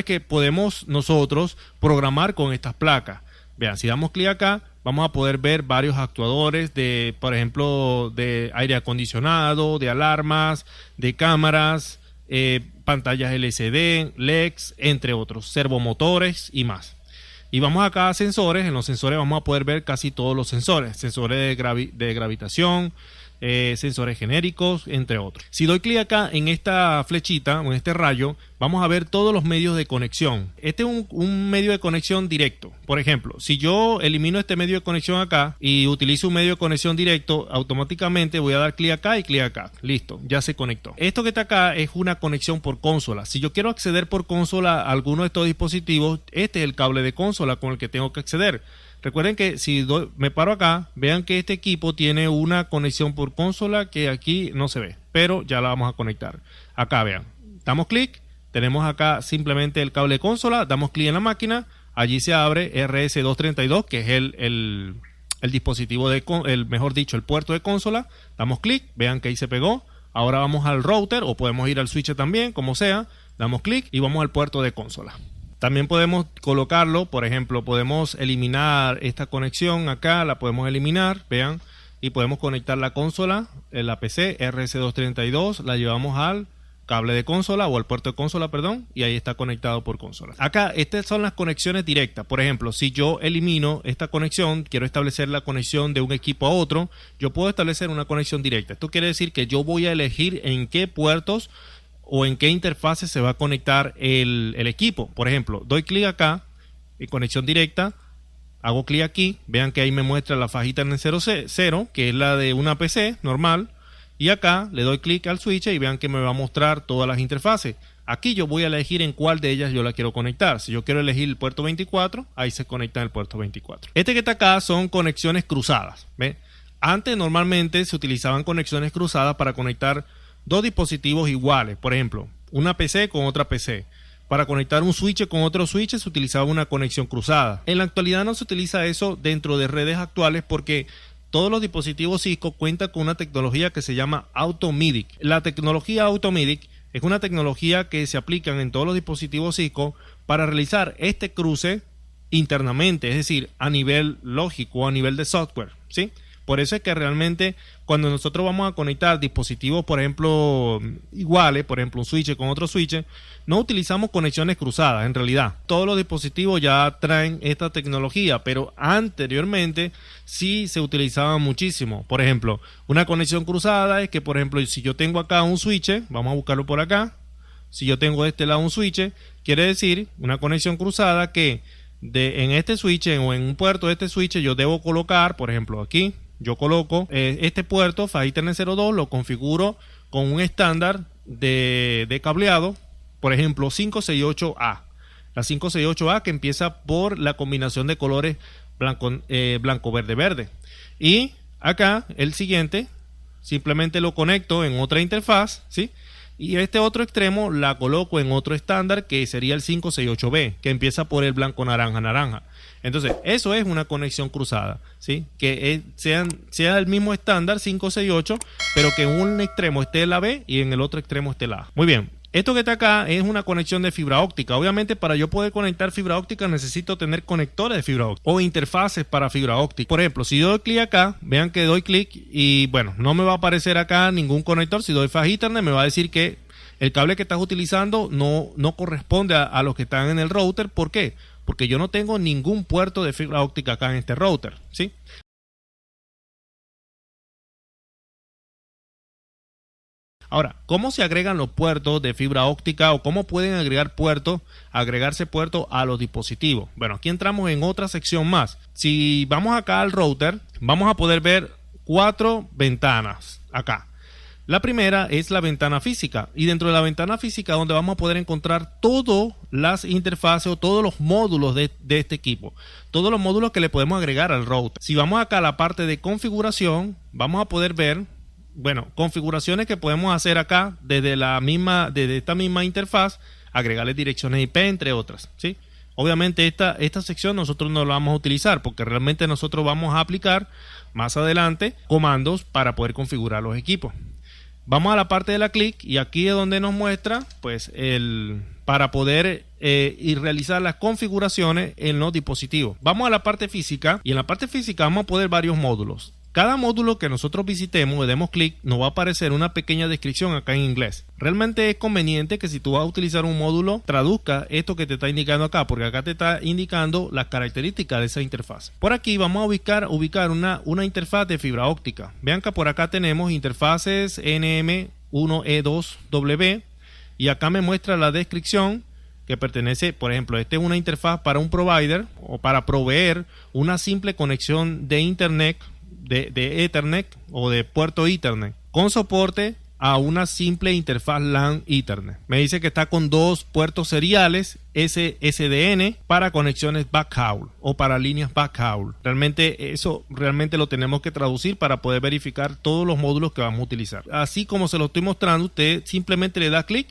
que podemos nosotros programar con estas placas. Vean, si damos clic acá, vamos a poder ver varios actuadores de, por ejemplo, de aire acondicionado, de alarmas, de cámaras, pantallas LCD, LEDs, entre otros, servomotores y más. Y vamos acá a sensores. En los sensores vamos a poder ver casi todos los sensores. Sensores de gravitación, sensores genéricos, entre otros. Si doy clic acá en esta flechita o en este rayo, vamos a ver todos los medios de conexión. Este es un medio de conexión directo. Por ejemplo, si yo elimino este medio de conexión acá y utilizo un medio de conexión directo, automáticamente voy a dar clic acá y clic acá. Listo, ya se conectó. Esto que está acá es una conexión por consola. Si yo quiero acceder por consola a alguno de estos dispositivos, este es el cable de consola con el que tengo que acceder. Recuerden que si me paro acá, vean que este equipo tiene una conexión por consola que aquí no se ve, pero ya la vamos a conectar. Acá vean, damos clic, tenemos acá simplemente el cable de consola, damos clic en la máquina, allí se abre RS232, que es el dispositivo mejor dicho, el puerto de consola. Damos clic, vean que ahí se pegó. Ahora vamos al router o podemos ir al switch también, como sea. Damos clic y vamos al puerto de consola. También podemos colocarlo, por ejemplo, podemos eliminar esta conexión acá, la podemos eliminar, vean, y podemos conectar la consola, la PC RS232, la llevamos al cable de consola o al puerto de consola, perdón, y ahí está conectado por consola. Acá, estas son las conexiones directas. Por ejemplo, si yo elimino esta conexión, quiero establecer la conexión de un equipo a otro, yo puedo establecer una conexión directa. Esto quiere decir que yo voy a elegir en qué puertos o en qué interfase se va a conectar el equipo. Por ejemplo, doy clic acá en conexión directa, hago clic aquí, vean que ahí me muestra la fajita en el 00, que es la de una PC normal, y acá le doy clic al switch y vean que me va a mostrar todas las interfaces. Aquí yo voy a elegir en cuál de ellas yo la quiero conectar. Si yo quiero elegir el puerto 24, ahí se conecta en el puerto 24. Este que está acá son conexiones cruzadas, ¿ve? Antes normalmente se utilizaban conexiones cruzadas para conectar dos dispositivos iguales, por ejemplo, una PC con otra PC. Para conectar un switch con otro switch se utilizaba una conexión cruzada. En la actualidad no se utiliza eso dentro de redes actuales porque todos los dispositivos Cisco cuentan con una tecnología que se llama AutoMIDIC. La tecnología AutoMIDIC es una tecnología que se aplica en todos los dispositivos Cisco para realizar este cruce internamente, es decir, a nivel lógico, a nivel de software, ¿sí? Por eso es que realmente cuando nosotros vamos a conectar dispositivos, por ejemplo, iguales, por ejemplo un switch con otro switch, no utilizamos conexiones cruzadas en realidad. Todos los dispositivos ya traen esta tecnología, pero anteriormente sí se utilizaba muchísimo. Por ejemplo, una conexión cruzada es que, por ejemplo, si yo tengo acá un switch, vamos a buscarlo por acá. Si yo tengo de este lado un switch, quiere decir una conexión cruzada que en este switch o en un puerto de este switch yo debo colocar, por ejemplo, aquí. Yo coloco este puerto Ethernet 02, lo configuro con un estándar de cableado, por ejemplo 568A. La 568A que empieza por la combinación de colores blanco, verde, verde. Y acá el siguiente, simplemente lo conecto en otra interfaz, ¿sí? Y este otro extremo la coloco en otro estándar que sería el 568B, que empieza por el blanco, naranja, naranja. Entonces, eso es una conexión cruzada, ¿sí? Que sea el mismo estándar 568, pero que en un extremo esté la B y en el otro extremo esté la A. Muy bien. Esto que está acá es una conexión de fibra óptica. Obviamente, para yo poder conectar fibra óptica necesito tener conectores de fibra óptica o interfaces para fibra óptica. Por ejemplo, si yo doy clic acá, vean que doy clic y bueno, no me va a aparecer acá ningún conector. Si doy Fast Ethernet me va a decir que el cable que estás utilizando no corresponde a los que están en el router. ¿Por qué? Porque yo no tengo ningún puerto de fibra óptica acá en este router, ¿sí? Ahora, ¿cómo se agregan los puertos de fibra óptica o cómo pueden agregarse puertos a los dispositivos? Bueno, aquí entramos en otra sección más. Si vamos acá al router, vamos a poder ver 4 ventanas acá. La primera es la ventana física, y dentro de la ventana física donde vamos a poder encontrar todas las interfaces o todos los módulos de este equipo, todos los módulos que le podemos agregar al router. Si vamos acá a la parte de configuración, vamos a poder ver, bueno, configuraciones que podemos hacer acá desde esta misma interfaz, agregarle direcciones IP, entre otras, ¿sí? Obviamente esta sección nosotros no la vamos a utilizar porque realmente nosotros vamos a aplicar más adelante comandos para poder configurar los equipos. Vamos a la parte de la click y aquí es donde nos muestra pues para poder realizar las configuraciones en los dispositivos. Vamos a la parte física y en la parte física vamos a poder varios módulos. Cada módulo que nosotros visitemos, le demos clic, nos va a aparecer una pequeña descripción acá en inglés. Realmente es conveniente que si tú vas a utilizar un módulo, traduzca esto que te está indicando acá, porque acá te está indicando las características de esa interfaz. Por aquí vamos a ubicar una interfaz de fibra óptica. Vean que por acá tenemos interfaces NM1E2W y acá me muestra la descripción que pertenece, por ejemplo, esta es una interfaz para un provider o para proveer una simple conexión de internet de Ethernet o de puerto Ethernet con soporte a una simple interfaz LAN Ethernet. Me dice que está con 2 puertos seriales SDN para conexiones backhaul o para líneas backhaul. Eso lo tenemos que traducir para poder verificar todos los módulos que vamos a utilizar. Así como se lo estoy mostrando, usted simplemente le da clic.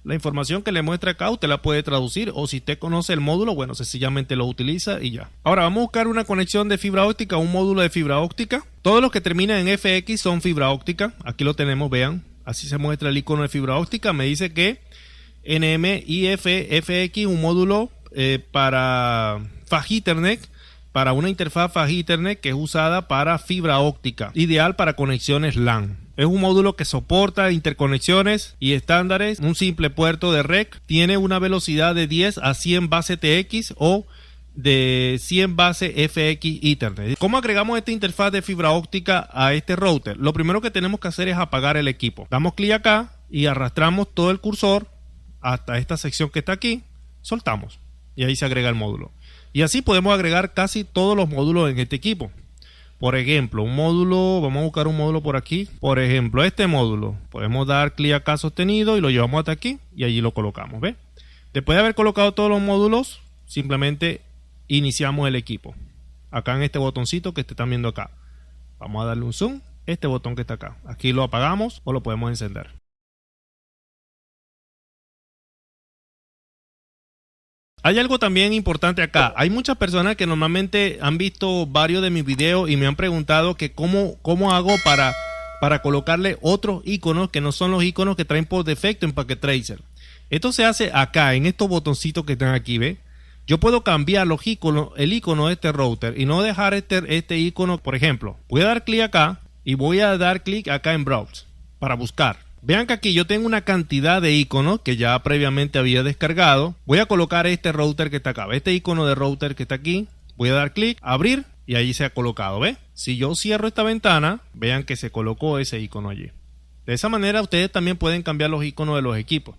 La información que le muestra acá usted la puede traducir, o si usted conoce el módulo, bueno, sencillamente lo utiliza y ya. Ahora vamos a buscar una conexión de fibra óptica, un módulo de fibra óptica. Todos los que terminan en FX son fibra óptica. Aquí lo tenemos, vean. Así se muestra el icono de fibra óptica. Me dice que NMIF-FX, un módulo para Fast Ethernet, para una interfaz Fast Ethernet que es usada para fibra óptica, ideal para conexiones LAN. Es un módulo que soporta interconexiones y estándares, un simple puerto de REC, tiene una velocidad de 10 a 100 base TX o de 100 base FX Ethernet. ¿Cómo agregamos esta interfaz de fibra óptica a este router? Lo primero que tenemos que hacer es apagar el equipo. Damos clic acá y arrastramos todo el cursor hasta esta sección que está aquí, soltamos y ahí se agrega el módulo. Y así podemos agregar casi todos los módulos en este equipo. Por ejemplo, un módulo, vamos a buscar un módulo por aquí. Por ejemplo, este módulo. Podemos dar clic acá sostenido y lo llevamos hasta aquí y allí lo colocamos. ¿Ve? Después de haber colocado todos los módulos, simplemente iniciamos el equipo. Acá en este botoncito que están viendo acá. Vamos a darle un zoom. Este botón que está acá. Aquí lo apagamos o lo podemos encender. Hay algo también importante acá. Hay muchas personas que normalmente han visto varios de mis videos y me han preguntado que cómo hago para colocarle otros iconos que no son los iconos que traen por defecto en Packet Tracer. Esto se hace acá, en estos botoncitos que están aquí, ¿ve? Yo puedo cambiar los iconos, el icono de este router y no dejar este icono. Por ejemplo, voy a dar clic acá y voy a dar clic acá en Browse para buscar. Vean que aquí yo tengo una cantidad de iconos que ya previamente había descargado. Voy a colocar este router que está acá. Este icono de router que está aquí. Voy a dar clic, abrir y allí se ha colocado. ¿Ve? Si yo cierro esta ventana, vean que se colocó ese icono allí. De esa manera ustedes también pueden cambiar los iconos de los equipos.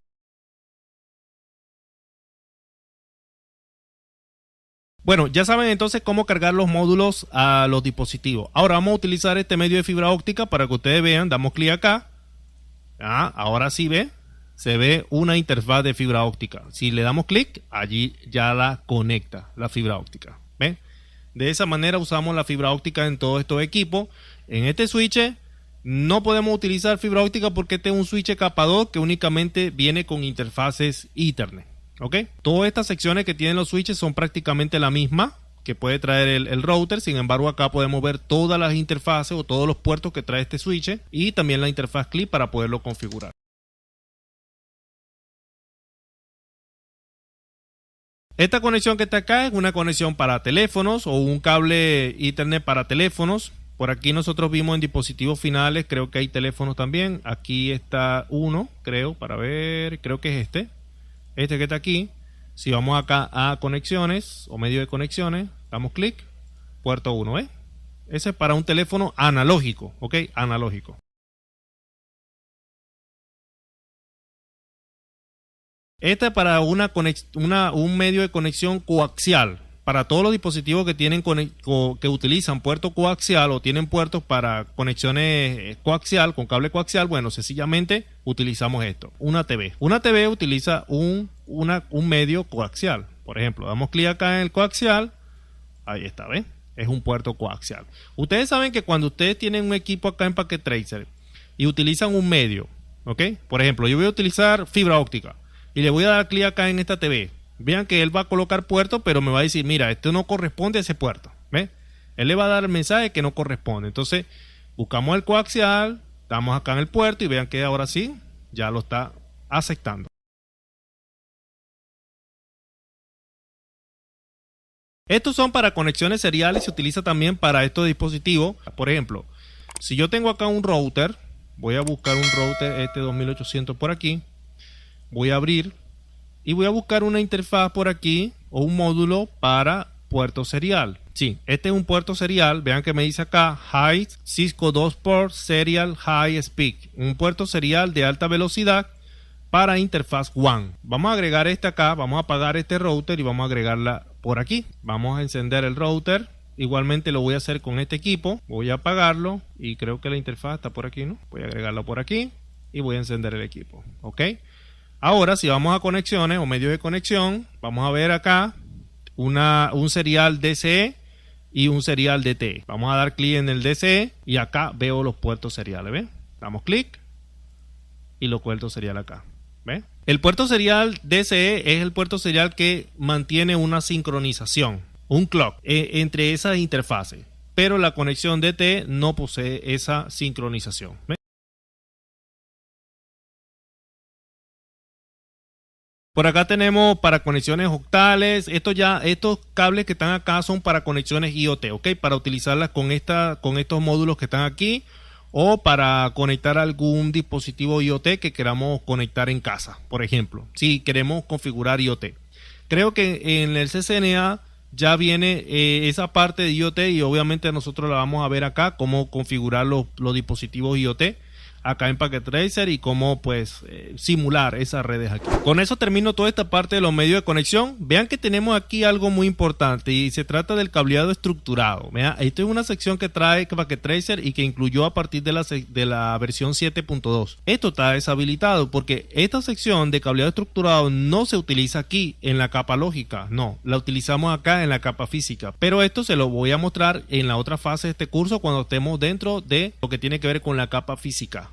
Bueno, ya saben entonces cómo cargar los módulos a los dispositivos. Ahora vamos a utilizar este medio de fibra óptica para que ustedes vean. Damos clic acá. Ahora sí se ve una interfaz de fibra óptica. Si le damos clic, allí ya la conecta la fibra óptica. ¿Ven? De esa manera usamos la fibra óptica en todos estos equipos. En este switch no podemos utilizar fibra óptica porque este es un switch capa 2 que únicamente viene con interfaces Ethernet. ¿Ok? Todas estas secciones que tienen los switches son prácticamente la misma que puede traer el router. Sin embargo, acá podemos ver todas las interfaces o todos los puertos que trae este switch y también la interfaz clip para poderlo configurar. Esta conexión que está acá es una conexión para teléfonos o un cable Ethernet para teléfonos. Por aquí nosotros vimos en dispositivos finales, creo que hay teléfonos también. Aquí está uno, creo, para ver, creo que es este que está aquí. Si vamos acá a conexiones o medio de conexiones, damos clic, puerto 1, ¿eh? Ese es para un teléfono analógico, ¿ok? Analógico. Este es para un medio de conexión coaxial. Para todos los dispositivos que tienen que utilizan puerto coaxial o tienen puertos para conexiones coaxial, con cable coaxial, bueno, sencillamente utilizamos esto, una TV. Una TV utiliza un medio coaxial. Por ejemplo, damos clic acá en el coaxial, ahí está, ¿ven? Es un puerto coaxial. Ustedes saben que cuando ustedes tienen un equipo acá en Packet Tracer y utilizan un medio, ¿ok? Por ejemplo, yo voy a utilizar fibra óptica y le voy a dar clic acá en esta TV. Vean que él va a colocar puerto, pero me va a decir, mira, esto no corresponde a ese puerto. ¿Ves? Él le va a dar el mensaje que no corresponde. Entonces, buscamos el coaxial, damos acá en el puerto y vean que ahora sí, ya lo está aceptando. Estos son para conexiones seriales, se utiliza también para estos dispositivos. Por ejemplo, si yo tengo acá un router, voy a buscar un router 2800 por aquí, voy a abrir y voy a buscar una interfaz por aquí o un módulo para puerto serial. Sí, este es un puerto serial. Vean que me dice acá High Cisco 2 Port Serial High Speed. Un puerto serial de alta velocidad para interfaz WAN. Vamos a agregar este acá. Vamos a apagar este router y vamos a agregarla por aquí. Vamos a encender el router. Igualmente lo voy a hacer con este equipo. Voy a apagarlo y creo que la interfaz está por aquí, ¿no? Voy a agregarlo por aquí y voy a encender el equipo. ¿Ok? Ahora, si vamos a conexiones o medios de conexión, vamos a ver acá un serial DCE y un serial DTE. Vamos a dar clic en el DCE y acá veo los puertos seriales. ¿Ven? Damos clic y los puertos seriales acá. ¿Ven? El puerto serial DCE es el puerto serial que mantiene una sincronización, un clock entre esas interfaces. Pero la conexión DTE no posee esa sincronización. ¿Ven? Por acá tenemos para conexiones octales. Estos cables que están acá son para conexiones IoT, ¿ok? Para utilizarlas con estos módulos que están aquí o para conectar algún dispositivo IoT que queramos conectar en casa, por ejemplo, si queremos configurar IoT. Creo que en el CCNA ya viene esa parte de IoT y obviamente nosotros la vamos a ver acá, cómo configurar los dispositivos IoT acá en Packet Tracer y cómo pues simular esas redes aquí. Con eso termino toda esta parte de los medios de conexión. Vean que tenemos aquí algo muy importante y se trata del cableado estructurado. Vean, esto es una sección que trae Packet Tracer y que incluyó a partir de la versión 7.2. Esto está deshabilitado porque esta sección de cableado estructurado no se utiliza aquí en la capa lógica, no, la utilizamos acá en la capa física, pero esto se lo voy a mostrar en la otra fase de este curso cuando estemos dentro de lo que tiene que ver con la capa física.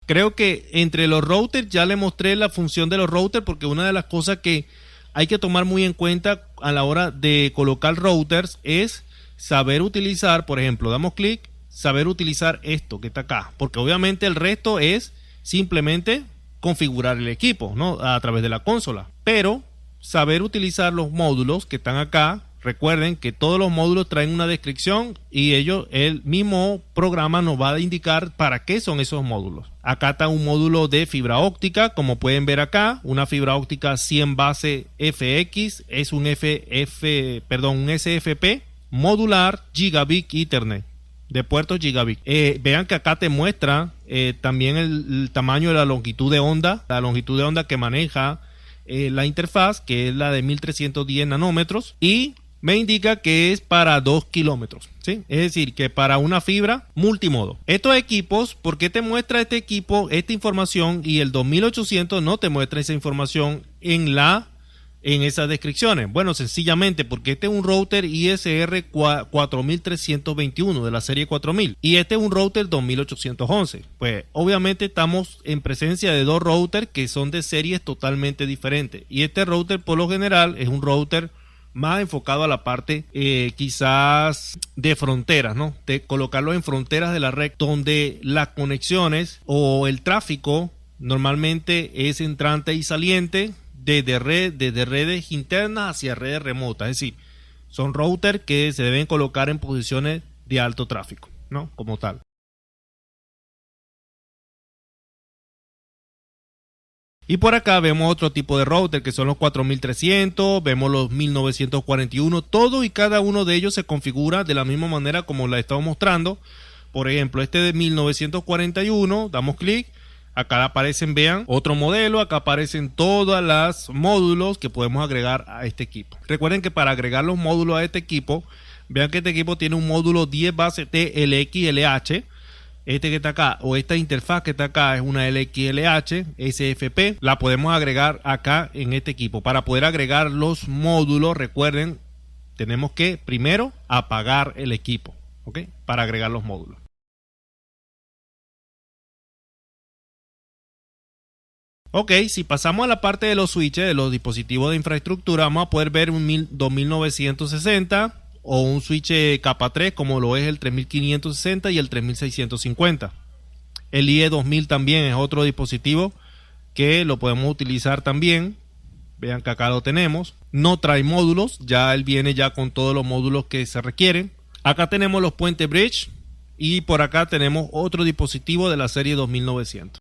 Creo que entre los routers ya le mostré la función de los routers porque una de las cosas que hay que tomar muy en cuenta a la hora de colocar routers es saber utilizar, por ejemplo, damos clic, saber utilizar esto que está acá, porque obviamente el resto es simplemente configurar el equipo, ¿no? A través de la consola, pero saber utilizar los módulos que están acá. Recuerden que todos los módulos traen una descripción y el mismo programa nos va a indicar para qué son esos módulos. Acá está un módulo de fibra óptica, como pueden ver acá, una fibra óptica 100 base FX, es un SFP modular Gigabit Ethernet, de puertos Gigabit. Vean que acá te muestra también el tamaño de la longitud de onda que maneja la interfaz, que es la de 1310 nanómetros, y me indica que es para 2 kilómetros, ¿sí? Es decir, que para una fibra multimodo. Estos equipos, ¿por qué te muestra este equipo esta información y el 2800 no te muestra esa información en esas descripciones? Bueno, sencillamente porque este es un router ISR 4321 de la serie 4000 y este es un router 2811. Pues obviamente estamos en presencia de dos routers que son de series totalmente diferentes y este router por lo general es un router más enfocado a la parte quizás de fronteras, ¿no? De colocarlo en fronteras de la red donde las conexiones o el tráfico normalmente es entrante y saliente desde redes internas hacia redes remotas. Es decir, son routers que se deben colocar en posiciones de alto tráfico, ¿no? Como tal. Y por acá vemos otro tipo de router que son los 4300, vemos los 1941, todo y cada uno de ellos se configura de la misma manera como la estamos mostrando. Por ejemplo, este de 1941, damos clic, acá aparecen, vean, otro modelo, acá aparecen todas las módulos que podemos agregar a este equipo. Recuerden que para agregar los módulos a este equipo, vean que este equipo tiene un módulo 10 base TLXLH. Este que está acá o esta interfaz que está acá es una LXLH SFP. La podemos agregar acá en este equipo. Para poder agregar los módulos, recuerden, tenemos que primero apagar el equipo, ¿ok? Para agregar los módulos. Ok, si pasamos a la parte de los switches, de los dispositivos de infraestructura, vamos a poder ver un 2960 o un switch capa 3 como lo es el 3560 y el 3650. El IE 2000 también es otro dispositivo que lo podemos utilizar también. Vean que acá lo tenemos. No trae módulos, ya él viene ya con todos los módulos que se requieren. Acá tenemos los Puente Bridge y por acá tenemos otro dispositivo de la serie 2900.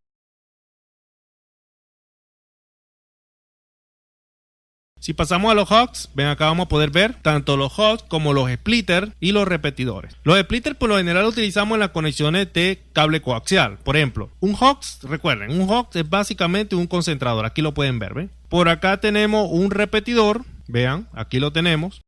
Si pasamos a los hosts, ven acá vamos a poder ver tanto los hosts como los splitters y los repetidores. Los splitters por lo general utilizamos en las conexiones de cable coaxial. Por ejemplo, un host, recuerden, un host es básicamente un concentrador. Aquí lo pueden ver, ¿ven? Por acá tenemos un repetidor, vean, aquí lo tenemos.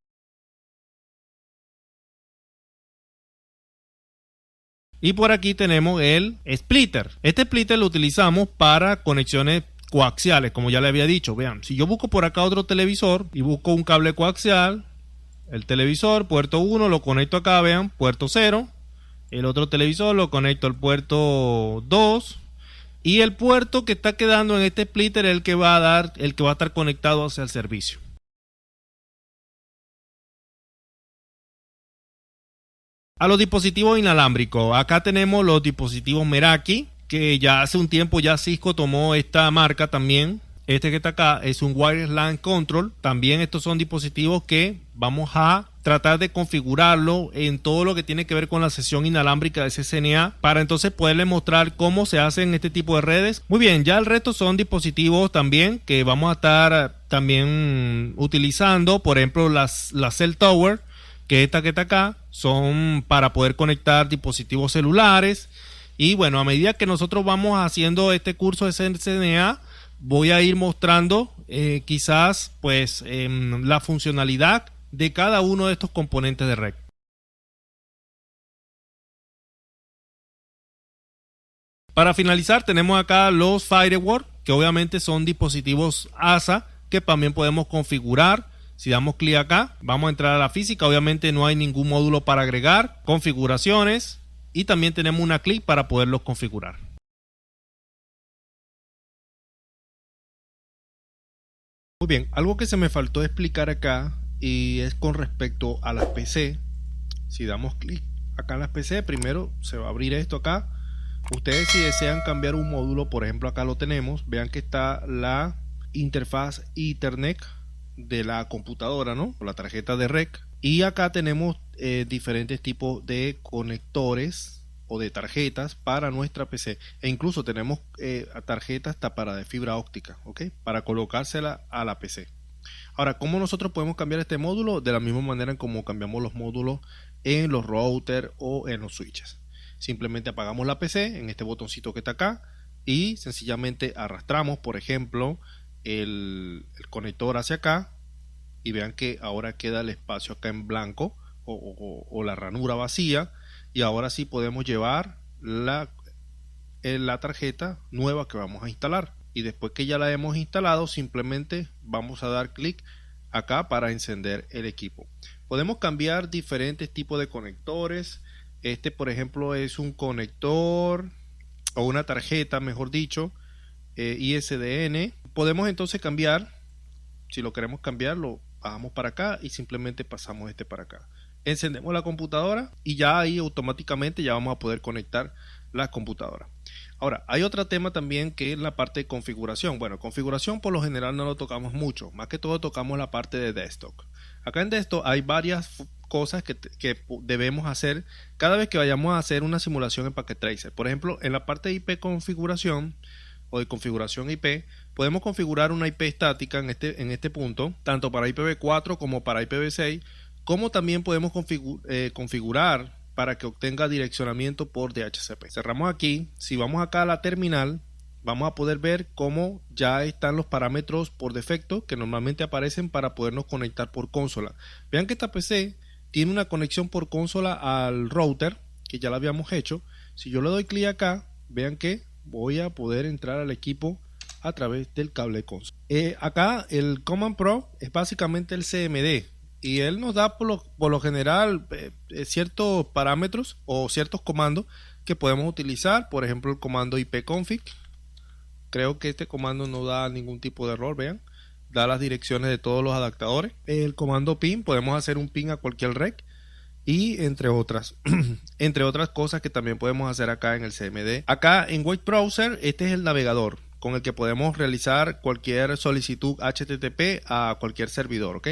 Y por aquí tenemos el splitter. Este splitter lo utilizamos para conexiones coaxiales, como ya le había dicho. Vean, si yo busco por acá otro televisor y busco un cable coaxial, el televisor, puerto 1, lo conecto acá, vean, puerto 0. El otro televisor lo conecto al puerto 2. Y el puerto que está quedando en este splitter es el que va a estar conectado hacia el servicio. A los dispositivos inalámbricos, acá tenemos los dispositivos Meraki, que ya hace un tiempo ya Cisco tomó esta marca también. Este que está acá es un Wireless LAN Control. También estos son dispositivos que vamos a tratar de configurarlo en todo lo que tiene que ver con la sesión inalámbrica de CCNA para entonces poderle mostrar cómo se hacen este tipo de redes. Muy bien, ya el resto son dispositivos también que vamos a estar también utilizando. Por ejemplo, las Cell Tower, que esta que está acá, son para poder conectar dispositivos celulares. Y bueno, a medida que nosotros vamos haciendo este curso de CCNA, voy a ir mostrando quizás pues la funcionalidad de cada uno de estos componentes de red. Para finalizar tenemos acá los firewall, que obviamente son dispositivos ASA que también podemos configurar. Si damos clic acá, vamos a entrar a la física. Obviamente no hay ningún módulo para agregar. Configuraciones. Y también tenemos una clic para poderlos configurar. Muy bien, algo que se me faltó explicar acá y es con respecto a las PC. Si damos clic acá en las PC, primero se va a abrir esto acá. Ustedes si desean cambiar un módulo, por ejemplo acá lo tenemos, vean que está la interfaz Ethernet de la computadora, ¿no? O la tarjeta de REC. Y acá tenemos diferentes tipos de conectores o de tarjetas para nuestra PC. E incluso tenemos tarjetas hasta para de fibra óptica, ¿ok? Para colocársela a la PC. Ahora, ¿cómo nosotros podemos cambiar este módulo? De la misma manera en como cambiamos los módulos en los routers o en los switches. Simplemente apagamos la PC en este botoncito que está acá y sencillamente arrastramos, por ejemplo, el conector hacia acá. Y vean que ahora queda el espacio acá en blanco o la ranura vacía, y ahora sí podemos llevar la tarjeta nueva que vamos a instalar. Y después que ya la hemos instalado, simplemente vamos a dar clic acá para encender el equipo. Podemos cambiar diferentes tipos de conectores. Este, por ejemplo, es un conector o una tarjeta, mejor dicho, ISDN. Podemos entonces cambiar, si lo queremos cambiar, lo bajamos para acá y simplemente pasamos este para acá. Encendemos la computadora y ya ahí automáticamente ya vamos a poder conectar la computadora. Ahora, hay otro tema también que es la parte de configuración. Bueno, configuración por lo general no lo tocamos mucho, más que todo tocamos la parte de desktop. Acá en desktop hay varias cosas que debemos hacer cada vez que vayamos a hacer una simulación en Packet Tracer. Por ejemplo, en la parte de IP configuración o de configuración IP, podemos configurar una IP estática en este punto, tanto para IPv4 como para IPv6, como también podemos configurar para que obtenga direccionamiento por DHCP. Cerramos aquí. Si vamos acá a la terminal, vamos a poder ver cómo ya están los parámetros por defecto que normalmente aparecen para podernos conectar por consola. Vean que esta PC tiene una conexión por consola al router, que ya la habíamos hecho. Si yo le doy clic acá, vean que voy a poder entrar al equipo a través del cable de consola. Acá el Command Pro es básicamente el CMD. Y él nos da por lo general ciertos parámetros o ciertos comandos que podemos utilizar. Por ejemplo, el comando ipconfig. Creo que este comando no da ningún tipo de error, vean. Da las direcciones de todos los adaptadores. El comando pin, podemos hacer un pin a cualquier rec. Y entre otras cosas que también podemos hacer acá en el CMD. Acá en Web Browser, este es el navegador con el que podemos realizar cualquier solicitud HTTP a cualquier servidor, ¿ok?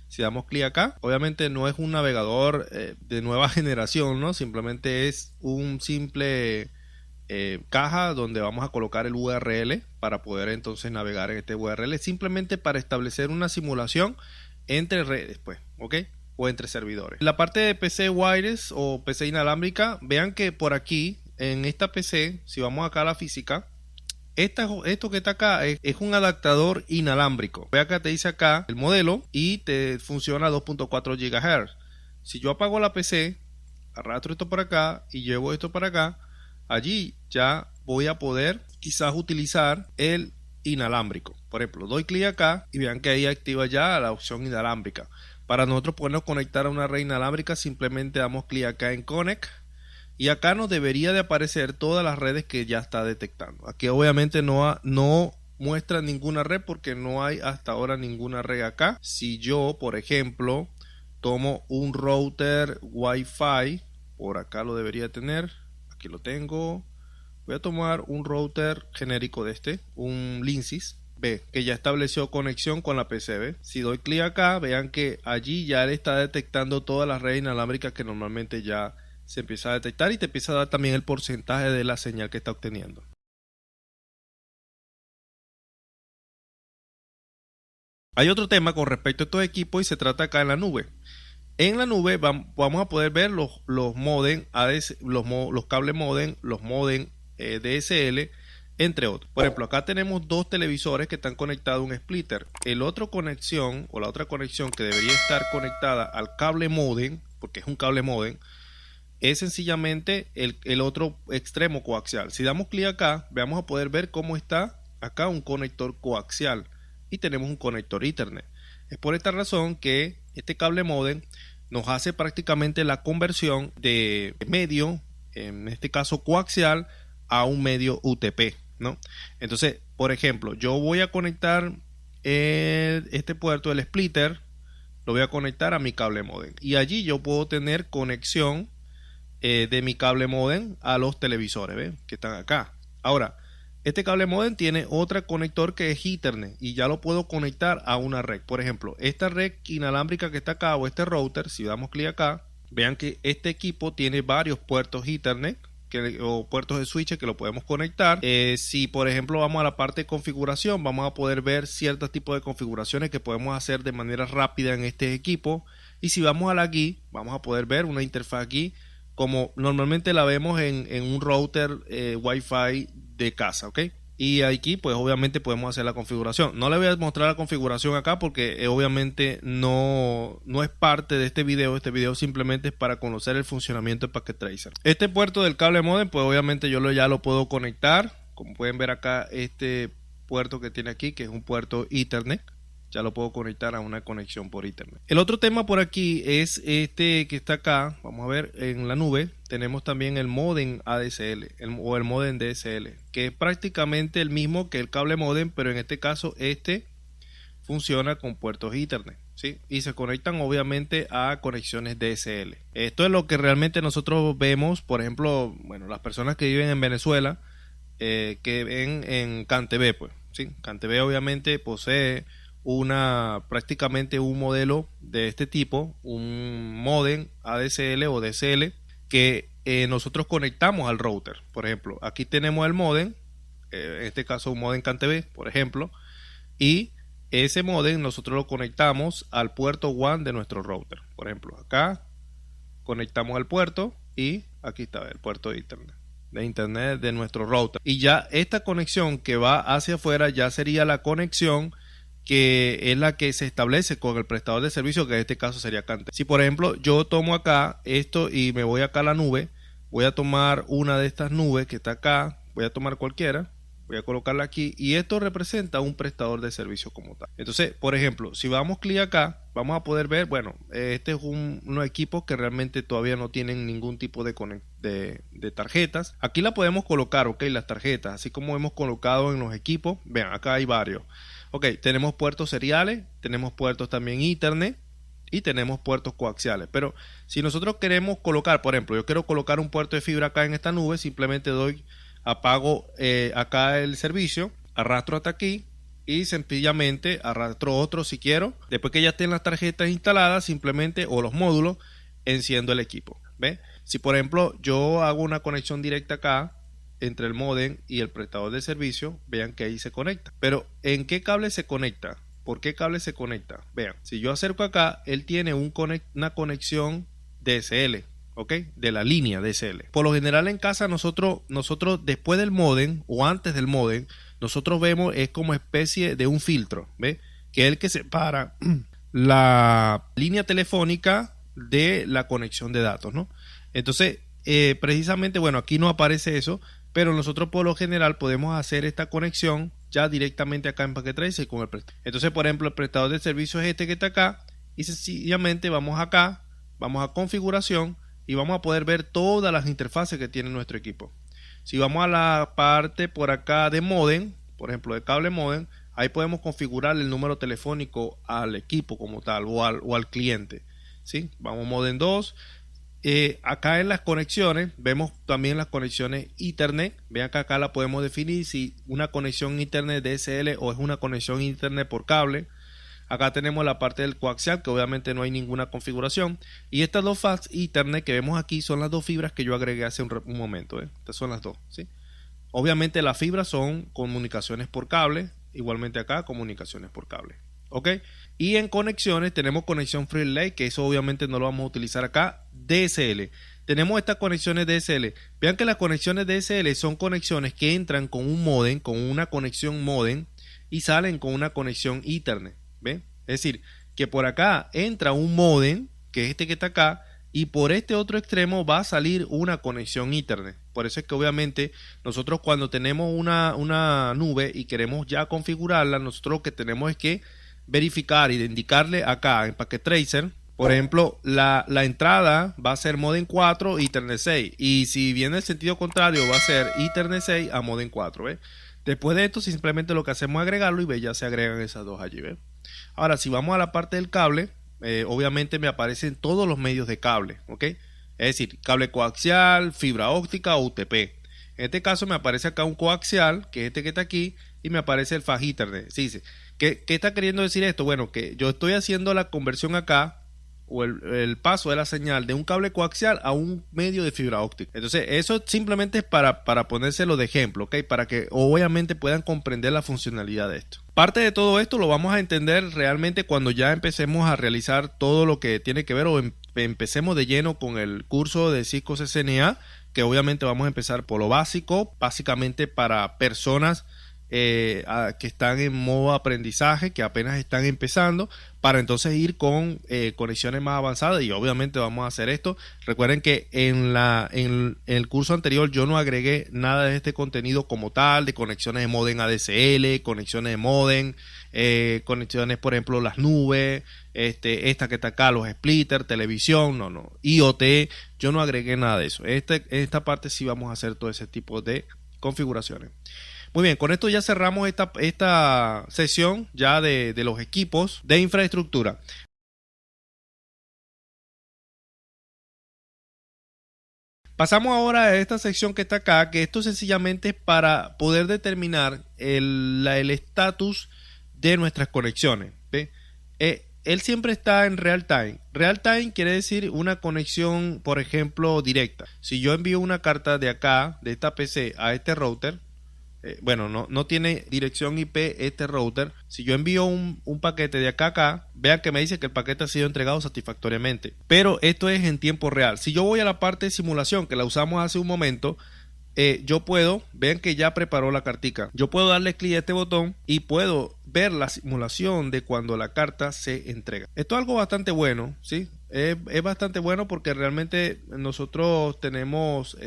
Si damos clic acá, obviamente no es un navegador de nueva generación, ¿no? Simplemente es un simple caja donde vamos a colocar el URL para poder entonces navegar en este URL, simplemente para establecer una simulación entre redes, pues, ¿ok? O entre servidores. La parte de PC wireless o PC inalámbrica, vean que por aquí, en esta PC, si vamos acá a la física, esto que está acá es un adaptador inalámbrico. Ve acá, te dice acá el modelo y te funciona a 2.4 GHz. Si yo apago la PC, arrastro esto por acá y llevo esto para acá, allí ya voy a poder quizás utilizar el inalámbrico. Por ejemplo, doy clic acá y vean que ahí activa ya la opción inalámbrica. Para nosotros podernos conectar a una red inalámbrica, simplemente damos clic acá en Connect. Y acá nos debería de aparecer todas las redes que ya está detectando. Aquí obviamente no muestra ninguna red porque no hay hasta ahora ninguna red acá. Si yo, por ejemplo, tomo un router Wi-Fi, por acá lo debería tener. Aquí lo tengo. Voy a tomar un router genérico de un Linksys. Ve que ya estableció conexión con la PCB. Si doy clic acá, vean que allí ya él está detectando todas las redes inalámbricas que normalmente ya se empieza a detectar y te empieza a dar también el porcentaje de la señal que está obteniendo. Hay otro tema con respecto a estos equipos y se trata acá en la nube. En la nube vamos a poder ver los modem ADS, los cables modem, los modem DSL, entre otros. Por ejemplo, acá tenemos dos televisores que están conectados a un splitter. La otra conexión que debería estar conectada al cable modem, porque es un cable modem, es sencillamente el otro extremo coaxial. Si damos clic acá, vamos a poder ver cómo está acá un conector coaxial y tenemos un conector Ethernet. Es por esta razón que este cable modem nos hace prácticamente la conversión de medio, en este caso coaxial, a un medio UTP, ¿no? Entonces, por ejemplo, yo voy a conectar este puerto, el splitter, lo voy a conectar a mi cable modem y allí yo puedo tener conexión de mi cable modem a los televisores, ¿ven? Que están acá. Ahora, este cable modem tiene otro conector que es Ethernet y ya lo puedo conectar a una red. Por ejemplo, esta red inalámbrica que está acá o este router, si damos clic acá, vean que este equipo tiene varios puertos Ethernet o puertos de switch que lo podemos conectar. Si por ejemplo vamos a la parte de configuración, vamos a poder ver ciertos tipos de configuraciones que podemos hacer de manera rápida en este equipo. Y si vamos a la GUI, vamos a poder ver una interfaz GUI como normalmente la vemos en un router Wi-Fi de casa, ¿ok? Y aquí pues obviamente podemos hacer la configuración. No le voy a mostrar la configuración acá porque obviamente no es parte de este video. Este video simplemente es para conocer el funcionamiento de Packet Tracer. Este puerto del cable modem pues obviamente yo ya lo puedo conectar. Como pueden ver acá, este puerto que tiene aquí, que es un puerto Ethernet, ya lo puedo conectar a una conexión por Ethernet. El otro tema por aquí es este que está acá. Vamos a ver, en la nube tenemos también el modem ADSL o el modem DSL, que es prácticamente el mismo que el cable modem, pero en este caso este funciona con puertos Ethernet, ¿sí? Y se conectan obviamente a conexiones DSL. Esto es lo que realmente nosotros vemos, por ejemplo, bueno, las personas que viven en Venezuela, que ven en CanTV, pues, ¿sí? CanTV obviamente posee prácticamente un modelo de este tipo, un modem ADSL o DSL que nosotros conectamos al router. Por ejemplo, aquí tenemos el modem, en este caso un modem CanTV, por ejemplo, y ese modem nosotros lo conectamos al puerto WAN de nuestro router. Por ejemplo, acá conectamos al puerto y aquí está el puerto de internet de nuestro router. Y ya esta conexión que va hacia afuera ya sería la conexión que es la que se establece con el prestador de servicio, que en este caso sería CanTV. Si por ejemplo yo tomo acá esto y me voy acá a la nube, voy a tomar una de estas nubes que está acá, voy a tomar cualquiera, voy a colocarla aquí y esto representa un prestador de servicio como tal. Entonces, por ejemplo, si vamos clic acá, vamos a poder ver, bueno, este es unos equipos que realmente todavía no tienen ningún tipo de tarjetas. Aquí la podemos colocar, ok, las tarjetas, así como hemos colocado en los equipos. Vean, acá hay varios. Ok, tenemos puertos seriales, tenemos puertos también Ethernet y tenemos puertos coaxiales. Pero si nosotros queremos colocar, por ejemplo, yo quiero colocar un puerto de fibra acá en esta nube, simplemente apago acá el servicio, arrastro hasta aquí y sencillamente arrastro otro si quiero. Después que ya estén las tarjetas instaladas, simplemente, o los módulos, enciendo el equipo. ¿Ve? Si por ejemplo yo hago una conexión directa acá entre el modem y el prestador de servicio, vean que ahí se conecta. Pero ¿en qué cable se conecta? ¿Por qué cable se conecta? Vean, si yo acerco acá, él tiene una conexión DSL, ¿ok? De la línea DSL. Por lo general en casa nosotros después del modem o antes del modem, nosotros vemos es como especie de un filtro, ¿ve? Que es el que separa la línea telefónica de la conexión de datos, ¿no? Entonces, precisamente, bueno, aquí no aparece eso, pero nosotros por lo general podemos hacer esta conexión ya directamente acá en Packet Tracer con el prestador. Entonces, por ejemplo, el prestador de servicio es este que está acá y sencillamente vamos acá, vamos a configuración y vamos a poder ver todas las interfaces que tiene nuestro equipo. Si vamos a la parte por acá de modem, por ejemplo de cable modem, ahí podemos configurar el número telefónico al equipo como tal o al cliente, ¿sí? Vamos a modem 2. Acá en las conexiones vemos también las conexiones Ethernet. Vean que acá la podemos definir si una conexión Ethernet DSL o es una conexión Ethernet por cable. Acá tenemos la parte del coaxial, que obviamente no hay ninguna configuración, y estas dos fax Ethernet que vemos aquí son las dos fibras que yo agregué hace un momento, estas son las dos, ¿sí? Obviamente las fibras son comunicaciones por cable, igualmente acá comunicaciones por cable, ¿ok? Y en conexiones tenemos conexión Free Relay, que eso obviamente no lo vamos a utilizar acá. DSL, tenemos estas conexiones DSL. Vean que las conexiones DSL son conexiones que entran con un modem, con una conexión modem, y salen con una conexión Ethernet. ¿Ven? Es decir, que por acá entra un modem, que es este que está acá, y por este otro extremo va a salir una conexión Ethernet. Por eso es que obviamente nosotros cuando tenemos una nube y queremos ya configurarla, nosotros lo que tenemos es que verificar y indicarle acá en Packet Tracer, por ejemplo, la entrada va a ser modem 4 Ethernet 6, y si viene el sentido contrario va a ser Ethernet 6 a modem 4, ¿ves? Después de esto simplemente lo que hacemos es agregarlo y ya se agregan esas dos allí, ¿ves? Ahora si vamos a la parte del cable, obviamente me aparecen todos los medios de cable, ¿ok? Es decir, cable coaxial, fibra óptica o UTP. En este caso me aparece acá un coaxial, que es este que está aquí, y me aparece el fax Ethernet. Sí, sí. ¿Qué está queriendo decir esto? Bueno, que yo estoy haciendo la conversión acá, o el paso de la señal de un cable coaxial a un medio de fibra óptica. Entonces, eso simplemente es para ponérselo de ejemplo, ¿ok? Para que obviamente puedan comprender la funcionalidad de esto. Parte de todo esto lo vamos a entender realmente cuando ya empecemos a realizar todo lo que tiene que ver o empecemos de lleno con el curso de Cisco CCNA, que obviamente vamos a empezar por lo básico, básicamente para personas que están en modo aprendizaje, que apenas están empezando, para entonces ir con conexiones más avanzadas, y obviamente vamos a hacer esto. Recuerden que en el curso anterior yo no agregué nada de este contenido como tal, de conexiones de modem ADSL, conexiones de modem, conexiones, por ejemplo, las nubes, esta que está acá, los splitters, televisión, no, IoT, yo no agregué nada de eso. Esta parte sí vamos a hacer todo ese tipo de configuraciones. Muy bien, con esto ya cerramos esta sesión ya de los equipos de infraestructura. Pasamos ahora a esta sección que está acá, que esto sencillamente es para poder determinar el estatus de nuestras conexiones. ¿Ve? Él siempre está en real time. Real time quiere decir una conexión, por ejemplo, directa. Si yo envío una carta de acá, de esta PC a este router, bueno, no tiene dirección IP este router. Si yo envío un paquete de acá a acá, vean que me dice que el paquete ha sido entregado satisfactoriamente. Pero esto es en tiempo real. Si yo voy a la parte de simulación, que la usamos hace un momento, yo puedo, vean que ya preparó la cartica. Yo puedo darle clic a este botón y puedo ver la simulación de cuando la carta se entrega. Esto es algo bastante bueno, ¿sí? Es bastante bueno porque realmente nosotros tenemos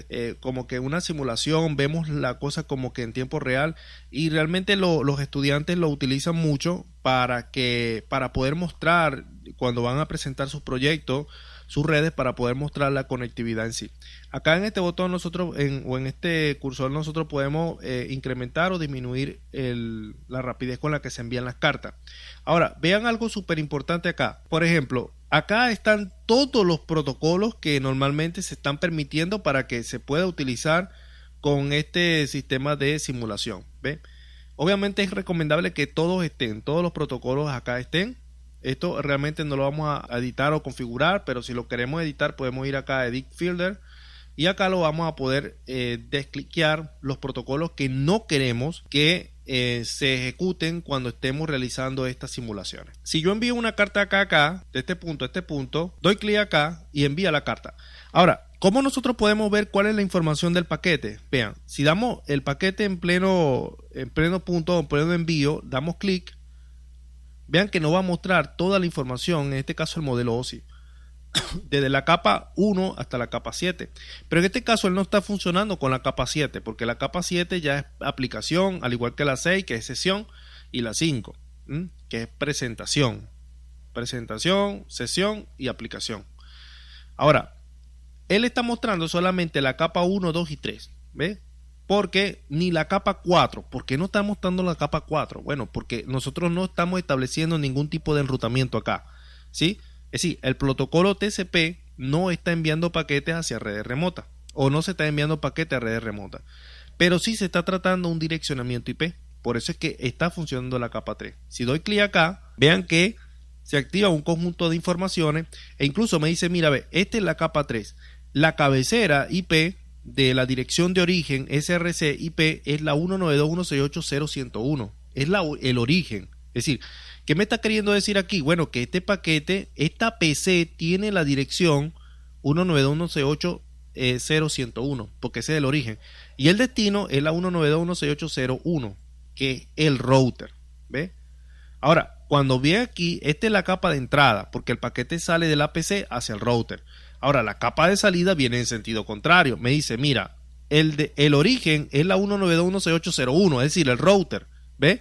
como que una simulación, vemos la cosa como que en tiempo real y realmente los estudiantes lo utilizan mucho para poder mostrar cuando van a presentar sus proyectos, sus redes, para poder mostrar la conectividad en sí. Acá en este botón nosotros o en este cursor nosotros podemos incrementar o disminuir la rapidez con la que se envían las cartas. Ahora vean algo súper importante acá. Por ejemplo, acá están todos los protocolos que normalmente se están permitiendo para que se pueda utilizar con este sistema de simulación. ¿Ve? Obviamente es recomendable que todos los protocolos acá estén. Esto realmente no lo vamos a editar o configurar, pero si lo queremos editar podemos ir acá a Edit Fielder y acá lo vamos a poder descliquear los protocolos que no queremos que se ejecuten cuando estemos realizando estas simulaciones. Si yo envío una carta acá, de este punto a este punto, doy clic acá y envía la carta. Ahora, ¿cómo nosotros podemos ver cuál es la información del paquete? Vean, si damos el paquete en pleno punto, en pleno envío, damos clic. Vean que nos va a mostrar toda la información, en este caso el modelo OSI, desde la capa 1 hasta la capa 7. Pero en este caso él no está funcionando con la capa 7, porque la capa 7 ya es aplicación, al igual que la 6, que es sesión, y la 5, que es presentación. Presentación, sesión y aplicación. Ahora, él está mostrando solamente la capa 1, 2 y 3. ¿Ves? Porque ni la capa 4, ¿por qué no está mostrando la capa 4? Bueno, porque nosotros no estamos estableciendo ningún tipo de enrutamiento acá, ¿sí? Es decir, el protocolo TCP no está enviando paquetes hacia redes remotas o no se está enviando paquetes a redes remotas, pero sí se está tratando un direccionamiento IP, por eso es que está funcionando la capa 3. Si doy clic acá, vean que se activa un conjunto de informaciones e incluso me dice, mira, ve, esta es la capa 3, la cabecera IP de la dirección de origen SRC IP es la 192.168.0.101, es el origen. Es decir, ¿qué me está queriendo decir aquí? Bueno, que este paquete, esta PC tiene la dirección 192.168.0.101, porque ese es el origen, y el destino es la 192.168.0.1, que es el router. ¿Ve? Ahora, cuando ve aquí, esta es la capa de entrada, porque el paquete sale de la PC hacia el router. Ahora, la capa de salida viene en sentido contrario. Me dice, mira, el origen es la 192.168.0.1, es decir, el router, ¿ve?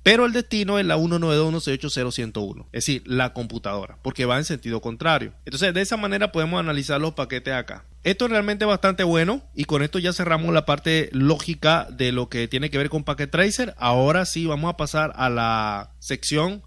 Pero el destino es la 192.168.0.101, es decir, la computadora, porque va en sentido contrario. Entonces, de esa manera podemos analizar los paquetes acá. Esto es realmente bastante bueno y con esto ya cerramos la parte lógica de lo que tiene que ver con Packet Tracer. Ahora sí vamos a pasar a la sección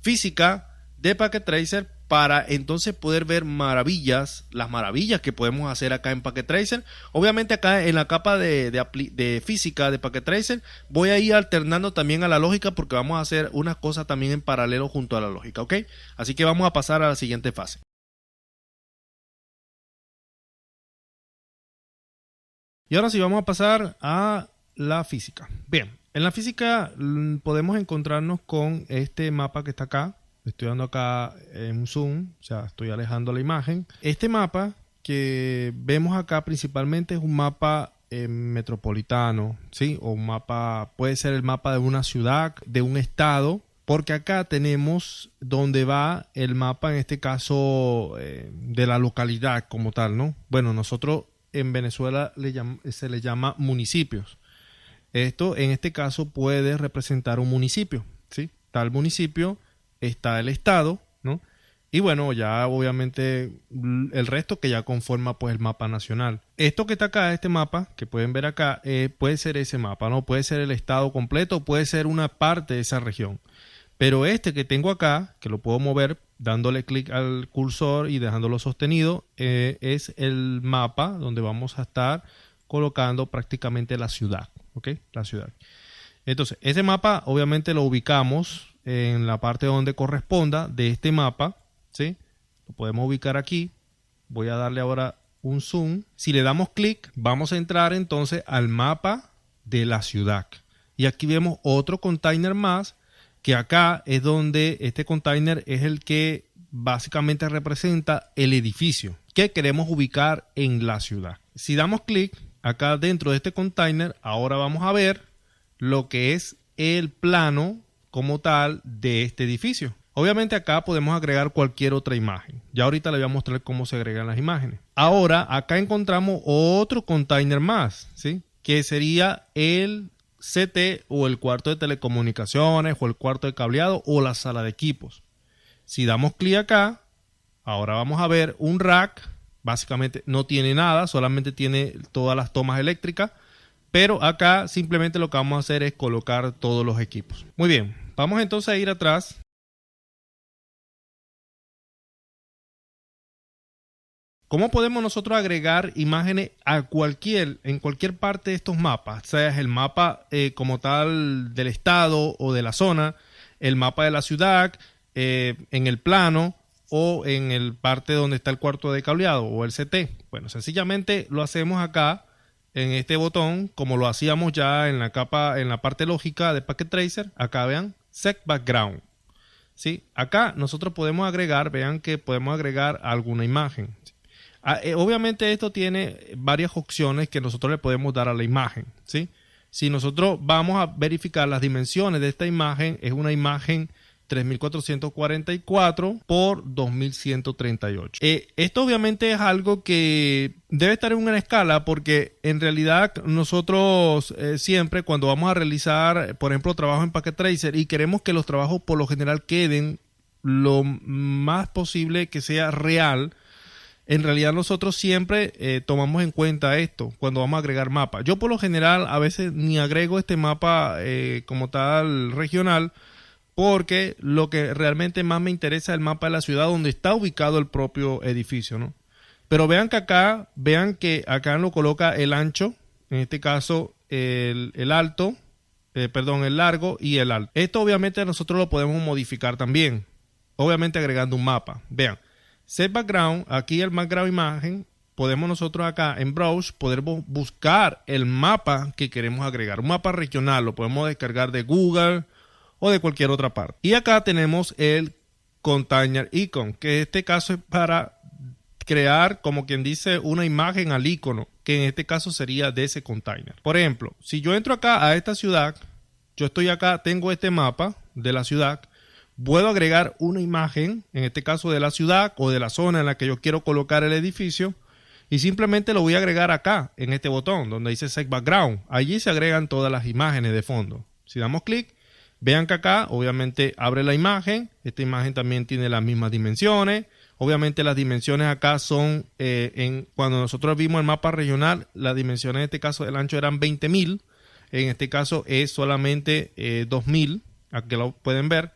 física de Packet Tracer para entonces poder ver las maravillas que podemos hacer acá en Packet Tracer. Obviamente acá en la capa de física de Packet Tracer voy a ir alternando también a la lógica porque vamos a hacer unas cosas también en paralelo junto a la lógica, ¿ok? Así que vamos a pasar a la siguiente fase. Y ahora sí vamos a pasar a la física. Bien, en la física podemos encontrarnos con este mapa que está acá. Estoy dando acá en un zoom, o sea, estoy alejando la imagen. Este mapa que vemos acá principalmente es un mapa metropolitano, ¿sí? O un mapa, puede ser el mapa de una ciudad, de un estado, porque acá tenemos donde va el mapa, en este caso, de la localidad como tal, ¿no? Bueno, nosotros en Venezuela se le llama municipios. Esto, en este caso, puede representar un municipio, ¿sí? Tal municipio, está el estado, ¿no? Y bueno, ya obviamente el resto que ya conforma pues el mapa nacional. Esto que está acá, este mapa que pueden ver acá, puede ser ese mapa, ¿no? Puede ser el estado completo, puede ser una parte de esa región. Pero este que tengo acá, que lo puedo mover dándole clic al cursor y dejándolo sostenido, es el mapa donde vamos a estar colocando prácticamente la ciudad, ¿ok? La ciudad. Entonces, ese mapa obviamente lo ubicamos en la parte donde corresponda de este mapa, ¿sí? Lo podemos ubicar aquí. Voy a darle ahora un zoom. Si le damos clic, vamos a entrar entonces al mapa de la ciudad. Y aquí vemos otro container más, que acá es donde este container es el que básicamente representa el edificio que queremos ubicar en la ciudad. Si damos clic acá dentro de este container, ahora vamos a ver lo que es el plano como tal de este edificio. Obviamente acá podemos agregar cualquier otra imagen. Ya ahorita les voy a mostrar cómo se agregan las imágenes. Ahora acá encontramos otro container más, ¿sí? Que sería el CT o el cuarto de telecomunicaciones o el cuarto de cableado o la sala de equipos. Si damos clic acá, ahora vamos a ver un rack. Básicamente no tiene nada, solamente tiene todas las tomas eléctricas. Pero acá simplemente lo que vamos a hacer es colocar todos los equipos. Muy bien, vamos entonces a ir atrás. ¿Cómo podemos nosotros agregar imágenes en cualquier parte de estos mapas? Sea el mapa como tal del estado o de la zona, el mapa de la ciudad, en el plano o en el parte donde está el cuarto de cableado o el CT. Bueno, sencillamente lo hacemos acá en este botón, como lo hacíamos ya en la capa, en la parte lógica de Packet Tracer. Acá vean, Set Background. ¿Sí? Acá nosotros podemos agregar, vean que podemos agregar alguna imagen. Obviamente esto tiene varias opciones que nosotros le podemos dar a la imagen, ¿sí? Si nosotros vamos a verificar las dimensiones de esta imagen, es una imagen 3444 por 2138. Esto obviamente es algo que debe estar en una escala, porque en realidad nosotros siempre cuando vamos a realizar, por ejemplo, trabajo en Packet Tracer y queremos que los trabajos por lo general queden lo más posible que sea real, en realidad nosotros siempre tomamos en cuenta esto cuando vamos a agregar mapas. Yo por lo general a veces ni agrego este mapa como tal regional, porque lo que realmente más me interesa es el mapa de la ciudad donde está ubicado el propio edificio, ¿no? Pero vean que acá lo coloca el ancho, en este caso el alto, el largo y el alto. Esto obviamente nosotros lo podemos modificar también, obviamente agregando un mapa. Vean, Set Background, aquí el background imagen, podemos nosotros acá en Browse poder buscar el mapa que queremos agregar. Un mapa regional, lo podemos descargar de Google o de cualquier otra parte. Y acá tenemos el Container Icon, que en este caso es para crear, como quien dice, una imagen al icono, que en este caso sería de ese container. Por ejemplo, si yo entro acá a esta ciudad, yo estoy acá, tengo este mapa de la ciudad, puedo agregar una imagen, en este caso de la ciudad o de la zona en la que yo quiero colocar el edificio, y simplemente lo voy a agregar acá, en este botón, donde dice Set Background. Allí se agregan todas las imágenes de fondo. Si damos clic, vean que acá obviamente abre la imagen. Esta imagen también tiene las mismas dimensiones. Obviamente las dimensiones acá son, cuando nosotros vimos el mapa regional, las dimensiones en este caso del ancho eran 20.000. En este caso es solamente 2.000. Aquí lo pueden ver.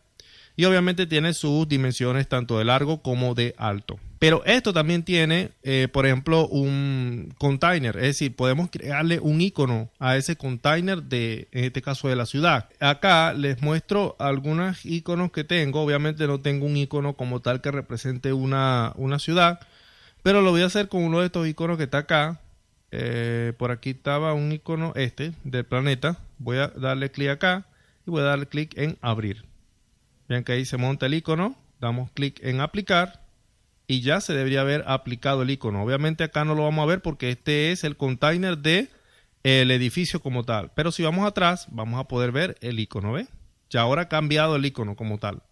Y obviamente tiene sus dimensiones tanto de largo como de alto. Pero esto también tiene, por ejemplo, un container. Es decir, podemos crearle un icono a ese container en este caso de la ciudad. Acá les muestro algunos iconos que tengo. Obviamente no tengo un icono como tal que represente una ciudad. Pero lo voy a hacer con uno de estos iconos que está acá. Por aquí estaba un icono del planeta. Voy a darle clic acá y voy a darle clic en abrir. Vean que ahí se monta el icono, damos clic en aplicar y ya se debería haber aplicado el icono. Obviamente acá no lo vamos a ver porque este es el container del edificio como tal. Pero si vamos atrás, vamos a poder ver el icono, ¿ve? Ya ahora ha cambiado el icono como tal.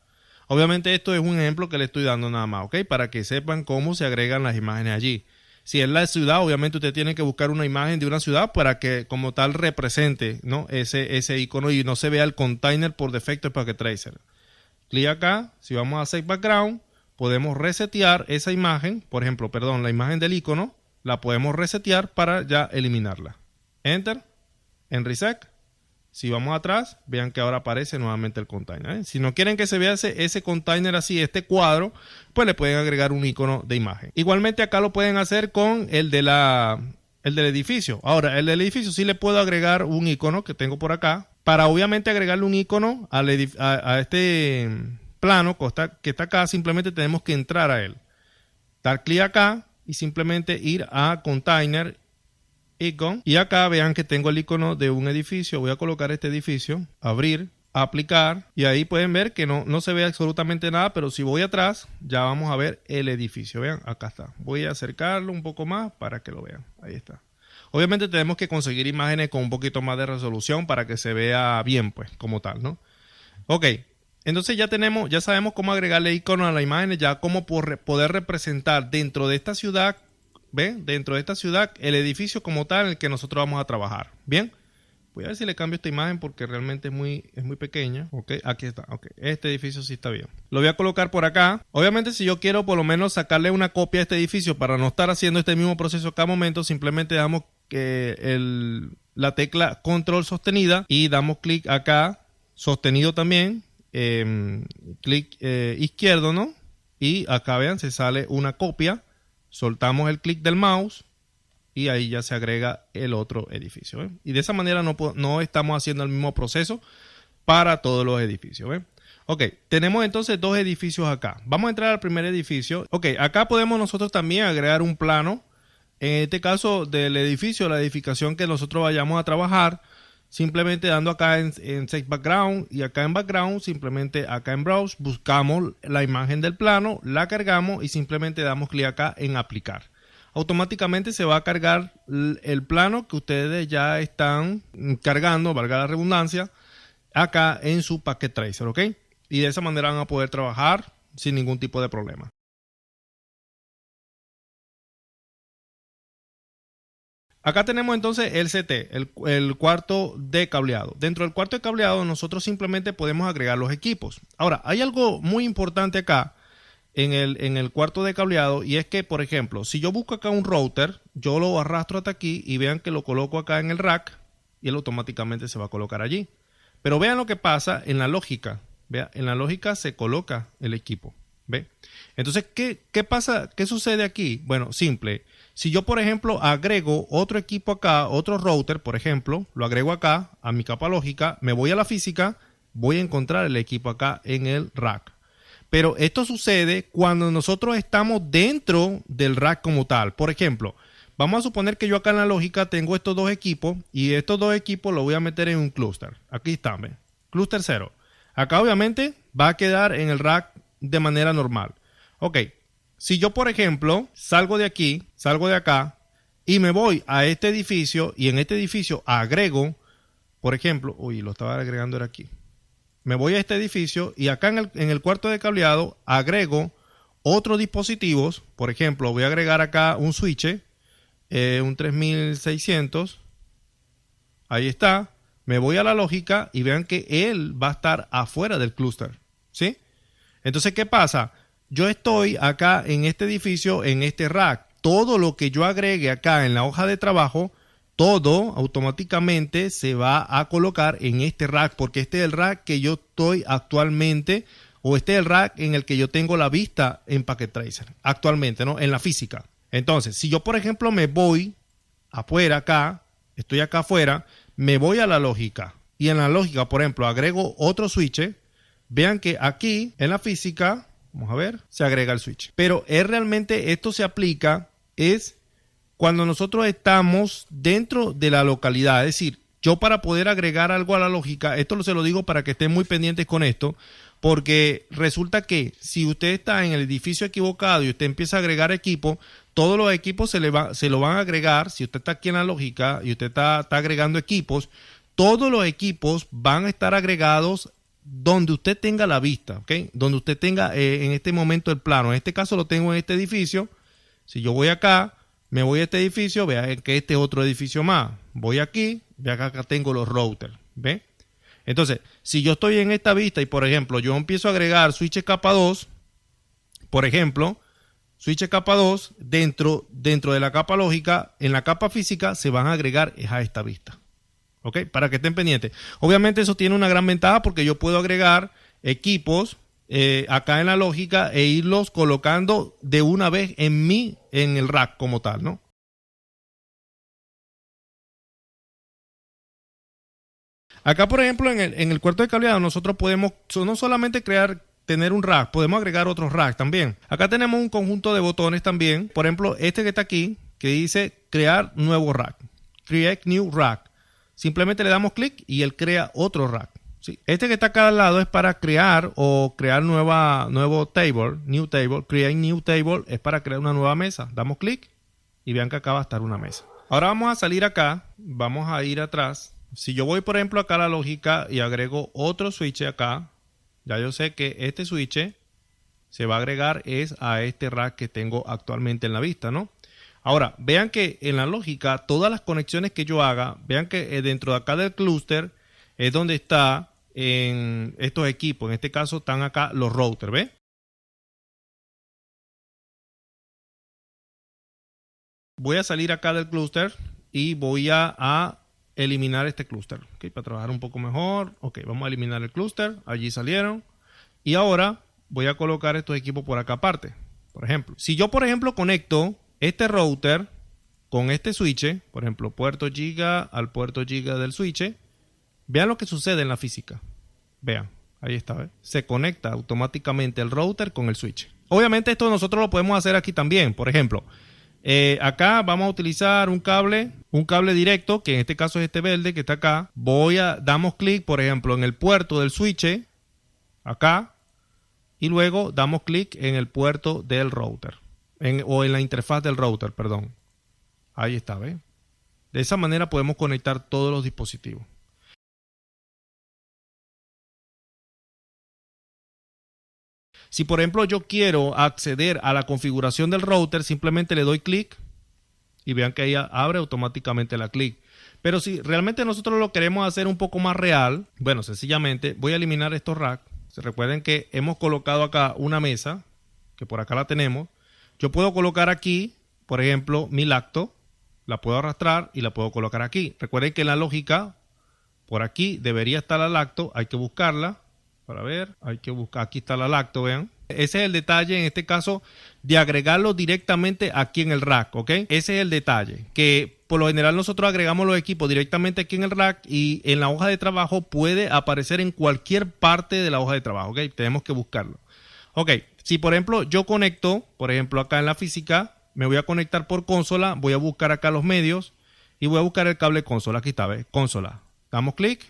Obviamente esto es un ejemplo que le estoy dando nada más, ¿ok? Para que sepan cómo se agregan las imágenes allí. Si es la ciudad, obviamente usted tiene que buscar una imagen de una ciudad para que como tal represente, ¿no? ese icono y no se vea el container por defecto de Packet Tracer. Clic acá, si vamos a Set Background, podemos resetear esa imagen, la imagen del icono, la podemos resetear para ya eliminarla. Enter, en Reset. Si vamos atrás, vean que ahora aparece nuevamente el container, ¿eh? Si no quieren que se vea ese container así, este cuadro, pues le pueden agregar un icono de imagen. Igualmente acá lo pueden hacer con el del edificio. Ahora, el del edificio sí le puedo agregar un icono que tengo por acá. Para obviamente agregarle un icono a este plano que está acá, simplemente tenemos que entrar a él. Dar clic acá y simplemente ir a Container Icon. Y acá vean que tengo el icono de un edificio. Voy a colocar este edificio, abrir, aplicar. Y ahí pueden ver que no se ve absolutamente nada, pero si voy atrás, ya vamos a ver el edificio. Vean, acá está. Voy a acercarlo un poco más para que lo vean. Ahí está. Obviamente tenemos que conseguir imágenes con un poquito más de resolución para que se vea bien, pues, como tal, ¿no? Ok. Entonces ya sabemos cómo agregarle iconos a las imágenes, ya cómo poder representar dentro de esta ciudad, ¿ven? Dentro de esta ciudad el edificio como tal en el que nosotros vamos a trabajar. Bien, voy a ver si le cambio esta imagen porque realmente es muy pequeña. Ok, aquí está. Ok, este edificio sí está bien. Lo voy a colocar por acá. Obviamente si yo quiero por lo menos sacarle una copia a este edificio para no estar haciendo este mismo proceso cada momento, simplemente damos la tecla control sostenida y damos clic acá, sostenido también. Clic izquierdo, ¿no? Y acá vean, se sale una copia, soltamos el clic del mouse y ahí ya se agrega el otro edificio, ¿eh? Y de esa manera no estamos haciendo el mismo proceso para todos los edificios, ¿eh? Ok, tenemos entonces dos edificios acá. Vamos a entrar al primer edificio. Ok, acá podemos nosotros también agregar un plano, en este caso del edificio, la edificación que nosotros vayamos a trabajar. Simplemente dando acá en Save Background y acá en Background, simplemente acá en Browse, buscamos la imagen del plano, la cargamos y simplemente damos clic acá en aplicar. Automáticamente se va a cargar el plano que ustedes ya están cargando, valga la redundancia, acá en su Packet Tracer, ¿ok? Y de esa manera van a poder trabajar sin ningún tipo de problema. Acá tenemos entonces el CT, el cuarto de cableado. Dentro del cuarto de cableado nosotros simplemente podemos agregar los equipos. Ahora, hay algo muy importante acá en el cuarto de cableado y es que, por ejemplo, si yo busco acá un router, yo lo arrastro hasta aquí y vean que lo coloco acá en el rack y él automáticamente se va a colocar allí. Pero vean lo que pasa en la lógica. Vean, en la lógica se coloca el equipo. ¿Ve? Entonces, ¿qué pasa? ¿Qué sucede aquí? Bueno, simple. Si yo, por ejemplo, agrego otro equipo acá, otro router, por ejemplo, lo agrego acá a mi capa lógica, me voy a la física, voy a encontrar el equipo acá en el rack. Pero esto sucede cuando nosotros estamos dentro del rack como tal. Por ejemplo, vamos a suponer que yo acá en la lógica tengo estos dos equipos y estos dos equipos los voy a meter en un clúster. Aquí están, ¿ven? Clúster 0. Acá obviamente va a quedar en el rack de manera normal. Ok, si yo por ejemplo salgo de aquí, salgo de acá y me voy a este edificio y en este edificio agrego, por ejemplo, uy, lo estaba agregando era aquí. Me voy a este edificio y acá en el cuarto de cableado agrego otros dispositivos. Por ejemplo, voy a agregar acá un switch, un 3600. Ahí está. Me voy a la lógica y vean que él va a estar afuera del clúster, ¿sí? Entonces, ¿qué pasa? Yo estoy acá en este edificio, en este rack. Todo lo que yo agregue acá en la hoja de trabajo, todo automáticamente se va a colocar en este rack, porque este es el rack que yo estoy actualmente, o este es el rack en el que yo tengo la vista en Packet Tracer, actualmente, ¿no? En la física. Entonces, si yo, por ejemplo, me voy afuera acá, estoy acá afuera, me voy a la lógica, y en la lógica, por ejemplo, agrego otro switch. Vean que aquí en la física, vamos a ver, se agrega el switch. Pero realmente esto se aplica es cuando nosotros estamos dentro de la localidad. Es decir, yo para poder agregar algo a la lógica, esto se lo digo para que estén muy pendientes con esto, porque resulta que si usted está en el edificio equivocado y usted empieza a agregar equipo, todos los equipos se lo van a agregar. Si usted está aquí en la lógica y usted está agregando equipos, todos los equipos van a estar agregados donde usted tenga la vista, ¿ok? Donde usted tenga en este momento el plano. En este caso lo tengo en este edificio. Si yo voy acá, me voy a este edificio, vea que este es otro edificio más. Voy aquí, vea que acá tengo los routers, ¿ve? Entonces, si yo estoy en esta vista y, por ejemplo, yo empiezo a agregar switch capa 2, por ejemplo, switch capa 2, dentro de la capa lógica, en la capa física se van a agregar a esta vista, ¿Ok? Para que estén pendientes. Obviamente eso tiene una gran ventaja porque yo puedo agregar equipos acá en la lógica e irlos colocando de una vez en el rack como tal, ¿no? Acá, por ejemplo, en el cuarto de cableado, nosotros podemos no solamente tener un rack, podemos agregar otros racks también. Acá tenemos un conjunto de botones también. Por ejemplo, este que está aquí, que dice crear nuevo rack. Create new rack. Simplemente le damos clic y él crea otro rack. ¿Sí? Este que está acá al lado es para crear nuevo table, new table. Create new table es para crear una nueva mesa. Damos clic y vean que acá va a estar una mesa. Ahora vamos a salir acá, vamos a ir atrás. Si yo voy, por ejemplo, acá a la lógica y agrego otro switch acá, ya yo sé que este switch se va a agregar es a este rack que tengo actualmente en la vista, ¿no? Ahora, vean que en la lógica, todas las conexiones que yo haga, vean que dentro de acá del clúster es donde está en estos equipos. En este caso están acá los routers, ¿ves? Voy a salir acá del clúster y voy a eliminar este clúster, ¿okay? Para trabajar un poco mejor. Ok, vamos a eliminar el clúster. Allí salieron. Y ahora voy a colocar estos equipos por acá aparte. Por ejemplo, si yo, por ejemplo, conecto este router con este switch, por ejemplo, puerto giga al puerto giga del switch, vean lo que sucede en la física. Vean, ahí está, ¿ves? Se conecta automáticamente el router con el switch. Obviamente esto nosotros lo podemos hacer aquí también. Por ejemplo, acá vamos a utilizar un cable directo, que en este caso es este verde que está acá. Damos clic, por ejemplo, en el puerto del switch, acá, y luego damos clic en el puerto del router, o en la interfaz del router, perdón. Ahí está, ¿ves? De esa manera podemos conectar todos los dispositivos. Si por ejemplo yo quiero acceder a la configuración del router, simplemente le doy clic y vean que ahí abre automáticamente la clic. Pero si realmente nosotros lo queremos hacer un poco más real, bueno, sencillamente voy a eliminar estos racks. Recuerden que hemos colocado acá una mesa, que por acá la tenemos. Yo puedo colocar aquí, por ejemplo, mi lacto, la puedo arrastrar y la puedo colocar aquí. Recuerden que en la lógica, por aquí debería estar la lacto, hay que buscarla. Para ver, hay que buscar, aquí está la lacto, vean. Ese es el detalle en este caso de agregarlo directamente aquí en el rack, ¿ok? Ese es el detalle, que por lo general nosotros agregamos los equipos directamente aquí en el rack y en la hoja de trabajo puede aparecer en cualquier parte de la hoja de trabajo, ¿ok? Tenemos que buscarlo. Ok, si por ejemplo yo conecto, por ejemplo acá en la física, me voy a conectar por consola, voy a buscar acá los medios y voy a buscar el cable consola, aquí está, ¿ves? Consola. Damos clic.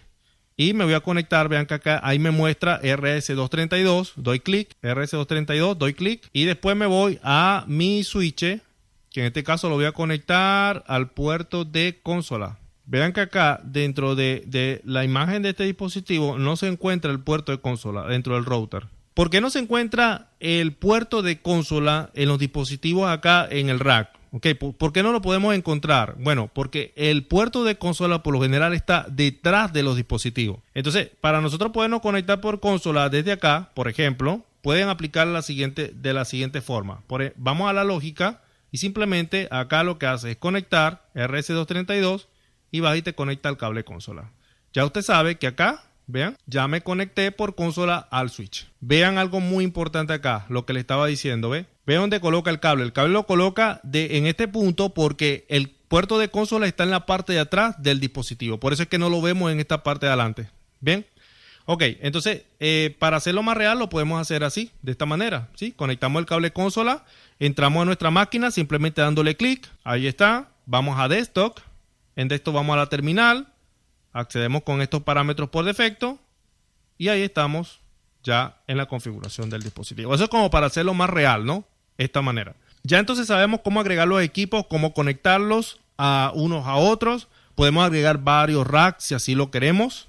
Y me voy a conectar, vean que acá ahí me muestra RS232, doy clic, RS232, doy clic. Y después me voy a mi switch, que en este caso lo voy a conectar al puerto de consola. Vean que acá dentro de la imagen de este dispositivo no se encuentra el puerto de consola dentro del router. ¿Por qué no se encuentra el puerto de consola en los dispositivos acá en el rack? Okay, ¿por qué no lo podemos encontrar? Bueno, porque el puerto de consola por lo general está detrás de los dispositivos. Entonces, para nosotros podernos conectar por consola desde acá, por ejemplo, pueden aplicar de la siguiente forma. Vamos a la lógica y simplemente acá lo que hace es conectar RS232 y va y te conecta al cable consola. Ya usted sabe que acá, vean, ya me conecté por consola al switch. Vean algo muy importante acá, lo que le estaba diciendo, ¿ve? Ve dónde coloca el cable. El cable lo coloca en este punto porque el puerto de consola está en la parte de atrás del dispositivo. Por eso es que no lo vemos en esta parte de adelante. ¿Bien? Ok, entonces para hacerlo más real lo podemos hacer así, de esta manera. ¿Sí? Conectamos el cable consola, entramos a nuestra máquina simplemente dándole clic. Ahí está. Vamos a Desktop. En Desktop vamos a la terminal. Accedemos con estos parámetros por defecto. Y ahí estamos ya en la configuración del dispositivo. Eso es como para hacerlo más real, ¿no? Esta manera. Ya entonces sabemos cómo agregar los equipos, cómo conectarlos a unos a otros. Podemos agregar varios racks si así lo queremos.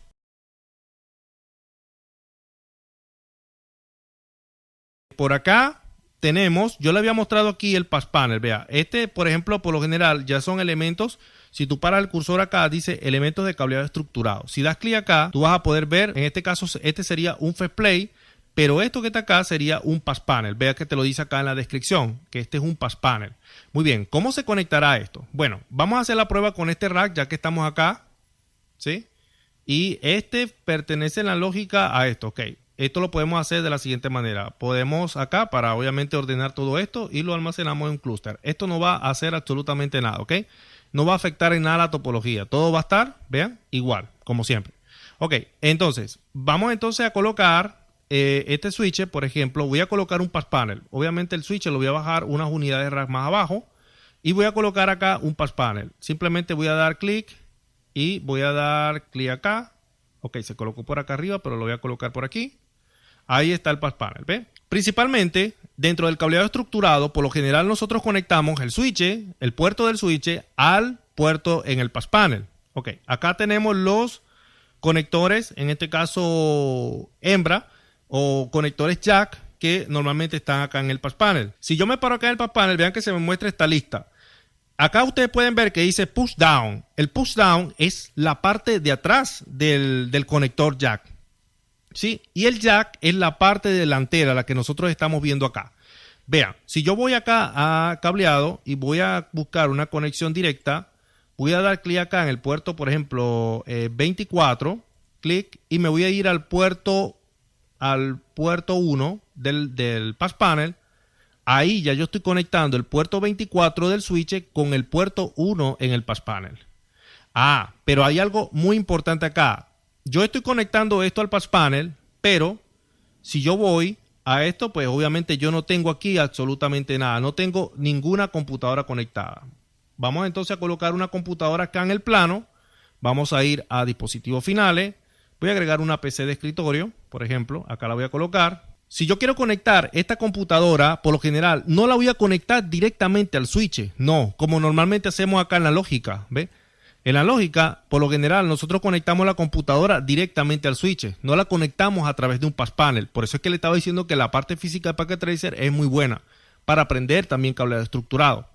Por acá tenemos, yo le había mostrado aquí el Patch Panel. Vea, por ejemplo, por lo general ya son elementos. Si tú paras el cursor acá, dice elementos de cableado estructurado. Si das clic acá, tú vas a poder ver, en este caso, este sería un FastPlay. Pero esto que está acá sería un Patch Panel. Vea que te lo dice acá en la descripción, que este es un Patch Panel. Muy bien, ¿cómo se conectará esto? Bueno, vamos a hacer la prueba con este rack, ya que estamos acá. ¿sí? Y este pertenece en la lógica a esto, ok. Esto lo podemos hacer de la siguiente manera. Podemos acá, para obviamente ordenar todo esto, y lo almacenamos en un clúster. Esto no va a hacer absolutamente nada, ok. No va a afectar en nada la topología. Todo va a estar, vean, igual, como siempre. Ok, entonces, vamos entonces a colocar este switch, por ejemplo, voy a colocar un pass panel. Obviamente el switch lo voy a bajar unas unidades rack más abajo y voy a colocar acá un pass panel. Simplemente voy a dar clic y voy a dar clic acá. Ok, se colocó por acá arriba, pero lo voy a colocar por aquí. Ahí está el pass panel, ¿ve? Principalmente, dentro del cableado estructurado, por lo general nosotros conectamos el switch, el puerto del switch, al puerto en el pass panel. Ok, acá tenemos los conectores, en este caso hembra, o conectores jack, que normalmente están acá en el pass panel. Si yo me paro acá en el pass panel, vean que se me muestra esta lista. Acá ustedes pueden ver que dice push down. El push down es la parte de atrás del conector jack, ¿sí? Y el jack es la parte delantera, la que nosotros estamos viendo acá. Vean, si yo voy acá a cableado y voy a buscar una conexión directa, voy a dar clic acá en el puerto, por ejemplo, 24, clic, y me voy a ir al puerto 1 del pass panel. Ahí ya yo estoy conectando el puerto 24 del switch con el puerto 1 en el pass panel. Ah, pero hay algo muy importante acá. Yo estoy conectando esto al pass panel, pero si yo voy a esto, pues obviamente yo no tengo aquí absolutamente nada. No tengo ninguna computadora conectada. Vamos entonces a colocar una computadora acá en el plano. Vamos a ir a dispositivos finales. Voy a agregar una PC de escritorio, por ejemplo. Acá la voy a colocar. Si yo quiero conectar esta computadora, por lo general, no la voy a conectar directamente al switch. No, como normalmente hacemos acá en la lógica, ¿ve? En la lógica, por lo general, nosotros conectamos la computadora directamente al switch. No la conectamos a través de un pass panel. Por eso es que le estaba diciendo que la parte física de Packet Tracer es muy buena para aprender también cableado estructurado.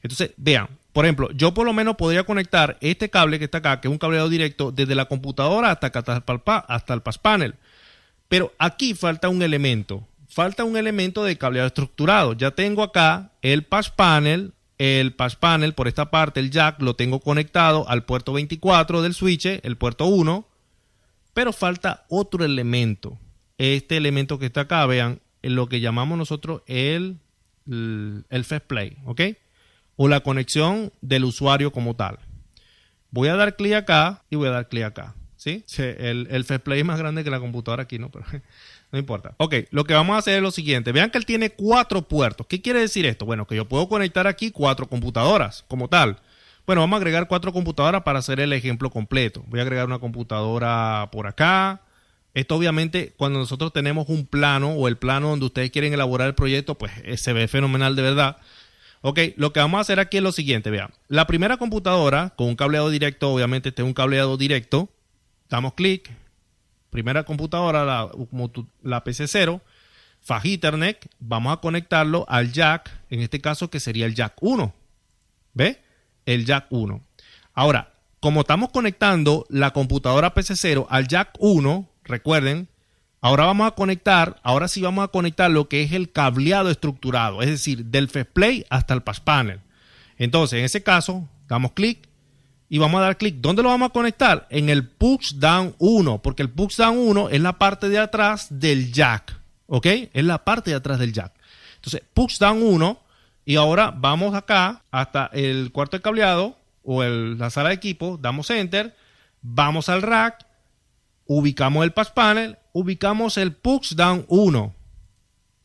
Entonces, vean, por ejemplo, yo por lo menos podría conectar este cable que está acá, que es un cableado directo, desde la computadora hasta el pass panel. Pero aquí falta un elemento. Falta un elemento de cableado estructurado. Ya tengo acá el pass panel. El pass panel, por esta parte, el jack, lo tengo conectado al puerto 24 del switch, el puerto 1. Pero falta otro elemento. Este elemento que está acá, vean, lo que llamamos nosotros el fast play, ¿ok? O la conexión del usuario como tal. Voy a dar clic acá y voy a dar clic acá. ¿Sí? El fast play es más grande que la computadora aquí, ¿no? Pero no importa. Ok, lo que vamos a hacer es lo siguiente. Vean que él tiene 4 puertos. ¿Qué quiere decir esto? Bueno, que yo puedo conectar aquí 4 computadoras como tal. Bueno, vamos a agregar 4 computadoras para hacer el ejemplo completo. Voy a agregar una computadora por acá. Esto obviamente cuando nosotros tenemos un plano o el plano donde ustedes quieren elaborar el proyecto, pues se ve fenomenal de verdad. Ok, lo que vamos a hacer aquí es lo siguiente. Vean, la primera computadora con un cableado directo, obviamente este es un cableado directo. Damos clic, primera computadora, la PC0, Fast Ethernet, vamos a conectarlo al jack, en este caso que sería el jack 1. ¿Ve? El jack 1. Ahora, como estamos conectando la computadora PC0 al jack 1, recuerden, ahora sí vamos a conectar lo que es el cableado estructurado, es decir, del fast play hasta el pass panel. Entonces, en ese caso, damos clic. Y vamos a dar clic. ¿Dónde lo vamos a conectar? En el push down 1. Porque el push down 1 es la parte de atrás del jack. ¿Ok? Es la parte de atrás del jack. Entonces, push down 1. Y ahora vamos acá hasta el cuarto de cableado o la sala de equipo. Damos enter. Vamos al rack. Ubicamos el pass panel. Ubicamos el push down 1.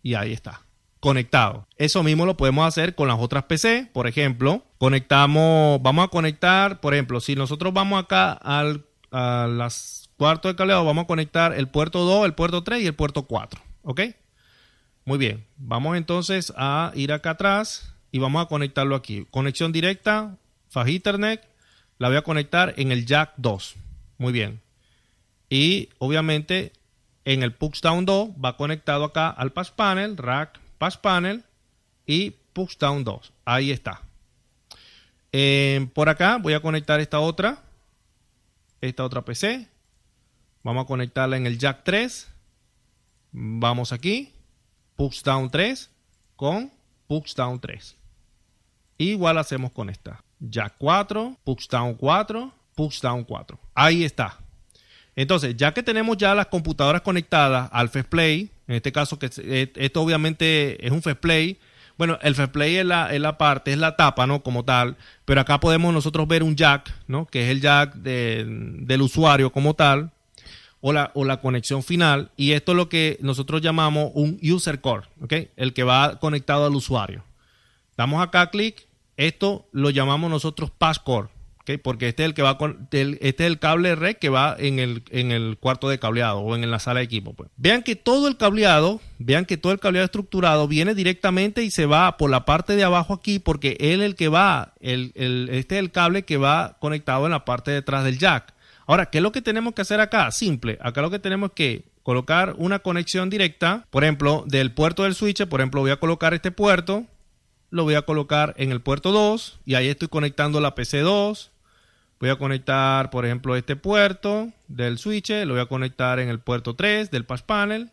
Y ahí está. Conectado. Eso mismo lo podemos hacer con las otras PC. Por ejemplo, vamos a conectar, por ejemplo, si nosotros vamos acá a las cuartos de cableado, vamos a conectar el puerto 2, el puerto 3 y el puerto 4. ¿Ok? Muy bien. Vamos entonces a ir acá atrás y vamos a conectarlo aquí. Conexión directa, Fast Ethernet, la voy a conectar en el jack 2. Muy bien. Y obviamente en el push down 2 va conectado acá al pass panel, rack, pass panel y push down 2. Ahí está. Por acá voy a conectar esta otra PC. Vamos a conectarla en el jack 3. Vamos aquí. Push down 3 con push down 3. Igual hacemos con esta. Jack 4, push down 4 pushdown 4. Ahí está. Entonces, ya que tenemos ya las computadoras conectadas al FastPlay, en este caso, que esto obviamente es un FastPlay. Bueno, el FastPlay es la parte, es la tapa, ¿no? Como tal. Pero acá podemos nosotros ver un jack, ¿no? Que es el jack del usuario como tal. O la conexión final. Y esto es lo que nosotros llamamos un user core, ¿ok? El que va conectado al usuario. Damos acá clic. Esto lo llamamos nosotros pass core. Okay, porque este es el que va este es el cable red que va en el cuarto de cableado o en la sala de equipo. Pues. Vean que todo el cableado estructurado viene directamente y se va por la parte de abajo aquí, porque él el que va, este es el cable que va conectado en la parte de atrás del jack. Ahora, ¿qué es lo que tenemos que hacer acá? Simple. Acá lo que tenemos que colocar una conexión directa, por ejemplo, del puerto del switch. Por ejemplo, voy a colocar este puerto, lo voy a colocar en el puerto 2 y ahí estoy conectando la PC2. Voy a conectar, por ejemplo, este puerto del switch, lo voy a conectar en el puerto 3 del patch panel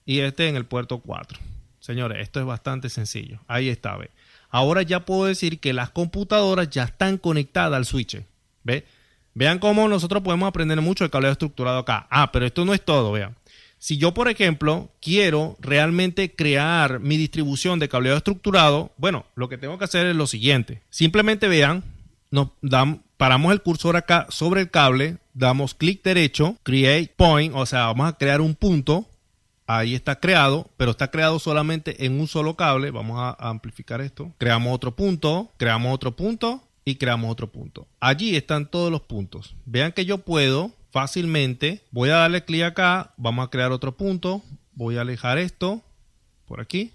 y este en el puerto 4. Señores, esto es bastante sencillo. Ahí está, ¿ve? Ahora ya puedo decir que las computadoras ya están conectadas al switch. ¿Ve? Vean cómo nosotros podemos aprender mucho de cableado estructurado acá. Pero esto no es todo, vean. Si yo, por ejemplo, quiero realmente crear mi distribución de cableado estructurado, bueno, lo que tengo que hacer es lo siguiente. Simplemente vean, paramos el cursor acá sobre el cable, damos clic derecho, create point, o sea, vamos a crear un punto. Ahí está creado, pero está creado solamente en un solo cable. Vamos a amplificar esto. Creamos otro punto y creamos otro punto. Allí están todos los puntos. Vean que yo puedo fácilmente, voy a darle clic acá, vamos a crear otro punto, voy a alejar esto por aquí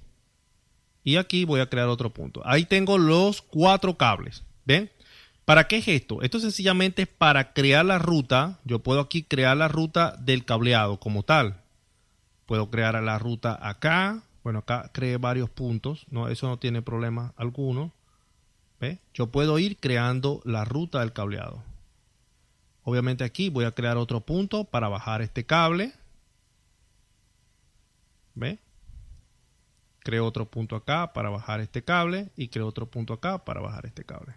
y aquí voy a crear otro punto. Ahí tengo los 4 cables. ¿Ven? ¿Para qué es esto? Esto sencillamente es para crear la ruta. Yo puedo aquí crear la ruta del cableado como tal. Puedo crear la ruta acá. Bueno, acá creé varios puntos. No, eso no tiene problema alguno. ¿Ve? Yo puedo ir creando la ruta del cableado. Obviamente aquí voy a crear otro punto para bajar este cable. ¿Ve? Creo otro punto acá para bajar este cable. Y creo otro punto acá para bajar este cable.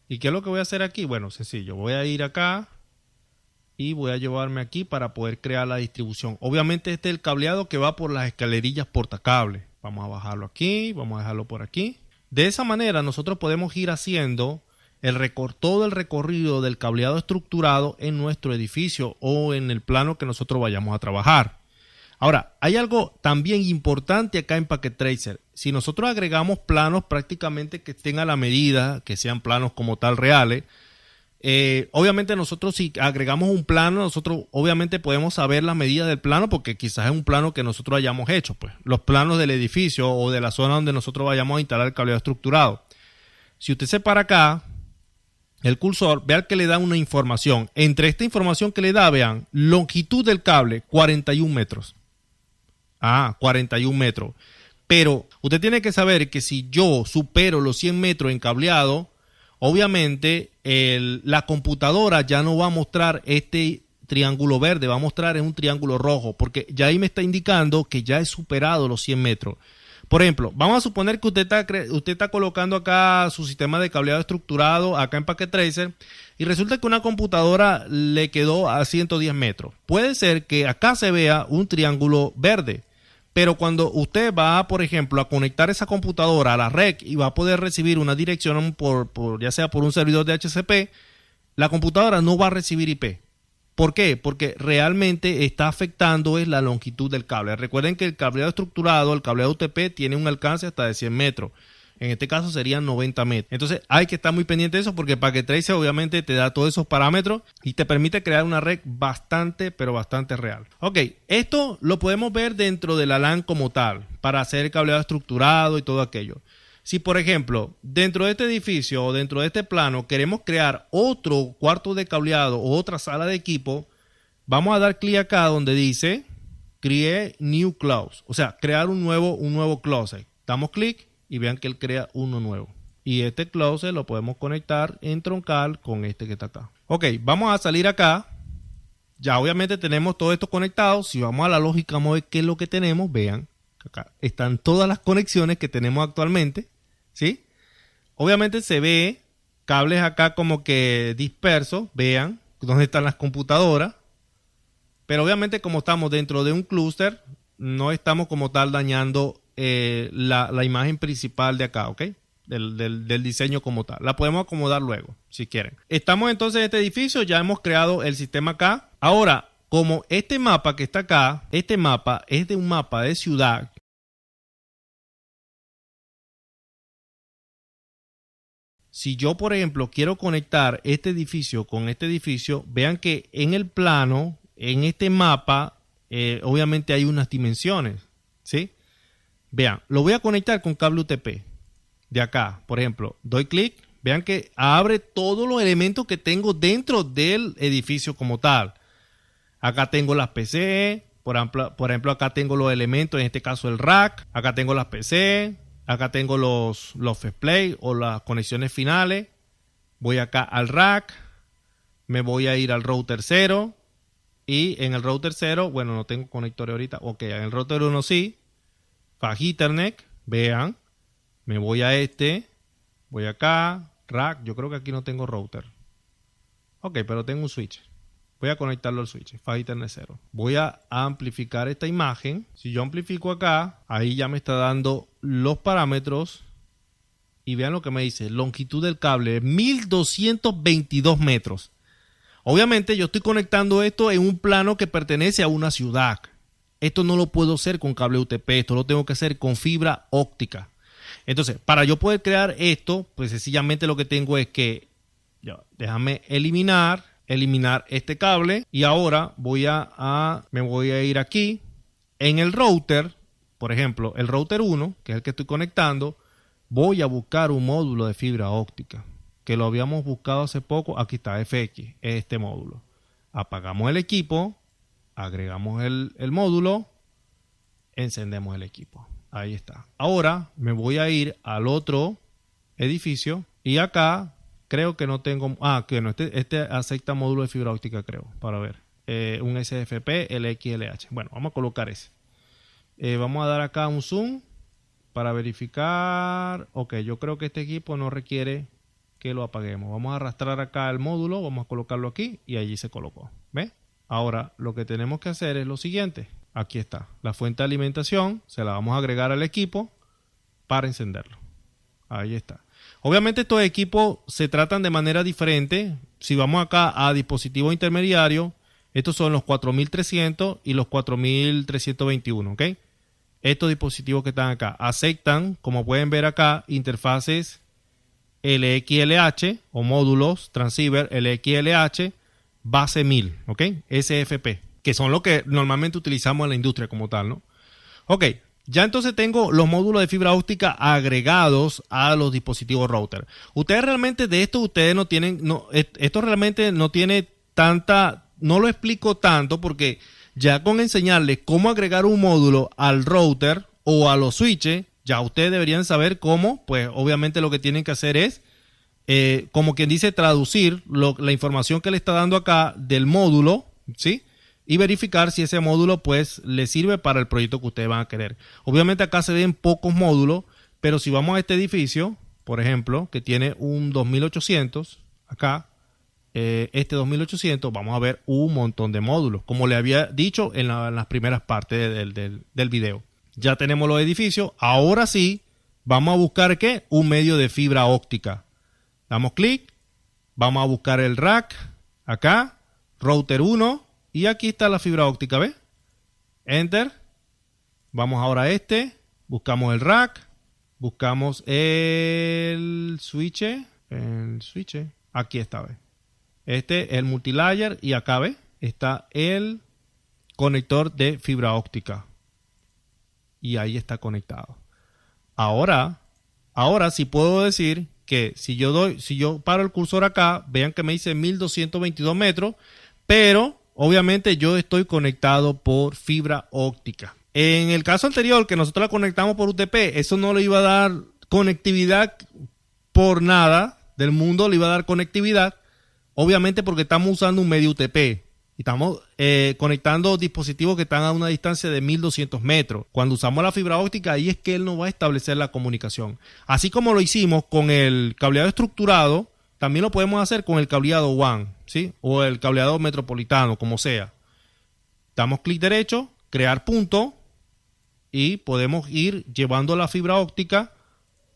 ¿Y qué es lo que voy a hacer aquí? Bueno, sencillo. Voy a ir acá y voy a llevarme aquí para poder crear la distribución. Obviamente este es el cableado que va por las escalerillas portacable. Vamos a bajarlo aquí, vamos a dejarlo por aquí. De esa manera nosotros podemos ir haciendo todo el recorrido del cableado estructurado en nuestro edificio o en el plano que nosotros vayamos a trabajar. Ahora, hay algo también importante acá en Packet Tracer. Si nosotros agregamos planos prácticamente que estén a la medida, que sean planos como tal reales, obviamente nosotros si agregamos un plano, nosotros obviamente podemos saber las medidas del plano porque quizás es un plano que nosotros hayamos hecho. Pues los planos del edificio o de la zona donde nosotros vayamos a instalar el cableado estructurado. Si usted se para acá, el cursor, vean que le da una información. Entre esta información que le da, vean, longitud del cable, 41 metros. 41 metros. Pero usted tiene que saber que si yo supero los 100 metros en cableado, obviamente la computadora ya no va a mostrar este triángulo verde, va a mostrar en un triángulo rojo, porque ya ahí me está indicando que ya he superado los 100 metros. Por ejemplo, vamos a suponer que usted está colocando acá su sistema de cableado estructurado acá en Packet Tracer y resulta que una computadora le quedó a 110 metros. Puede ser que acá se vea un triángulo verde. Pero cuando usted va, por ejemplo, a conectar esa computadora a la red y va a poder recibir una dirección ya sea por un servidor de HCP, la computadora no va a recibir IP. ¿Por qué? Porque realmente está afectando la longitud del cable. Recuerden que el cableado estructurado, el cableado UTP, tiene un alcance hasta de 100 metros. En este caso serían 90 metros. Entonces hay que estar muy pendiente de eso porque Packet Tracer obviamente te da todos esos parámetros y te permite crear una red bastante, pero bastante real. Ok, esto lo podemos ver dentro de la LAN como tal, para hacer el cableado estructurado y todo aquello. Si por ejemplo, dentro de este edificio o dentro de este plano queremos crear otro cuarto de cableado o otra sala de equipo, vamos a dar clic acá donde dice Create New Closet, o sea, crear un nuevo closet. Damos clic y vean que él crea uno nuevo. Y este closet lo podemos conectar en troncal con este que está acá. Ok, vamos a salir acá. Ya obviamente tenemos todo esto conectado. Si vamos a la lógica, vamos a ver qué es lo que tenemos. Vean, acá están todas las conexiones que tenemos actualmente. ¿Sí? Obviamente se ve cables acá como que dispersos, vean dónde están las computadoras, pero obviamente como estamos dentro de un clúster, no estamos como tal dañando la imagen principal de acá, ¿ok? Del diseño como tal. La podemos acomodar luego, si quieren. Estamos entonces en este edificio, ya hemos creado el sistema acá. Ahora, como este mapa que está acá, este mapa es de un mapa de ciudad. Si yo, por ejemplo, quiero conectar este edificio con este edificio, vean que en el plano, en este mapa, obviamente hay unas dimensiones, ¿sí? Vean, lo voy a conectar con cable UTP. De acá, por ejemplo, doy clic, vean que abre todos los elementos que tengo dentro del edificio como tal. Acá tengo las PC, por ejemplo, acá tengo los elementos, en este caso el rack, acá tengo las PC, acá tengo los display o las conexiones finales. Voy acá al rack, me voy a ir al router 0 y en el router 0, bueno, no tengo conectores ahorita, ok, en el router 1 sí, Fast Ethernet, vean. Me voy a voy acá, rack, yo creo que aquí no tengo router. Ok, pero tengo un switch. Voy a conectarlo al switch, Fast Ethernet 0. Voy a amplificar esta imagen. Si yo amplifico acá, ahí ya me está dando los parámetros. Y vean lo que me dice, longitud del cable, 1222 metros. Obviamente yo estoy conectando esto en un plano que pertenece a una ciudad. Esto no lo puedo hacer con cable UTP, esto lo tengo que hacer con fibra óptica. Entonces, para yo poder crear esto, pues sencillamente lo que tengo es que, déjame eliminar este cable y ahora me voy a ir aquí en el router, por ejemplo, el router 1, que es el que estoy conectando, voy a buscar un módulo de fibra óptica, que lo habíamos buscado hace poco, aquí está, FX, este módulo. Apagamos el equipo, agregamos el módulo, encendemos el equipo. Ahí está. Ahora me voy a ir al otro edificio y acá creo que no tengo... que no, este acepta módulo de fibra óptica, creo, para ver. Un SFP LXLH. Bueno, vamos a colocar ese. Vamos a dar acá un zoom para verificar. Ok, yo creo que este equipo no requiere que lo apaguemos. Vamos a arrastrar acá el módulo, vamos a colocarlo aquí y allí se colocó. ¿Ves? Ahora lo que tenemos que hacer es lo siguiente. Aquí está, la fuente de alimentación, se la vamos a agregar al equipo para encenderlo. Ahí está. Obviamente estos equipos se tratan de manera diferente. Si vamos acá a dispositivos intermediarios, estos son los 4300 y los 4321, ¿ok? Estos dispositivos que están acá aceptan, como pueden ver acá, interfaces LXLH o módulos transceiver LXLH base 1000, ¿ok? SFP. Que son lo que normalmente utilizamos en la industria como tal, ¿no? Ok, ya entonces tengo los módulos de fibra óptica agregados a los dispositivos router. Ustedes realmente de esto, no tienen, esto realmente no tiene tanta, no lo explico tanto porque ya con enseñarles cómo agregar un módulo al router o a los switches, ya ustedes deberían saber cómo, pues obviamente lo que tienen que hacer es, como quien dice, traducir la información que le está dando acá del módulo, ¿sí? Y verificar si ese módulo pues le sirve para el proyecto que ustedes van a querer. Obviamente acá se ven pocos módulos, pero si vamos a este edificio, por ejemplo, que tiene un 2800, acá, este 2800, vamos a ver un montón de módulos, como le había dicho en las primeras partes del video. Ya tenemos los edificios, ahora sí, vamos a buscar ¿qué? Un medio de fibra óptica. Damos clic, vamos a buscar el rack, acá, router 1, y aquí está la fibra óptica, ¿ves? Enter. Vamos ahora a buscamos el rack, buscamos el switch, aquí está, ¿ves? Este es el multilayer y acá, ¿ves? Está el conector de fibra óptica. Y ahí está conectado. Ahora sí puedo decir que si yo paro el cursor acá, vean que me dice 1222 metros, pero obviamente yo estoy conectado por fibra óptica. En el caso anterior, que nosotros la conectamos por UTP, eso no le iba a dar conectividad por nada del mundo, le iba a dar conectividad, obviamente porque estamos usando un medio UTP. Estamos conectando dispositivos que están a una distancia de 1200 metros. Cuando usamos la fibra óptica, ahí es que él nos va a establecer la comunicación. Así como lo hicimos con el cableado estructurado, también lo podemos hacer con el cableado WAN, ¿sí? O el cableado metropolitano, como sea. Damos clic derecho, crear punto, y podemos ir llevando la fibra óptica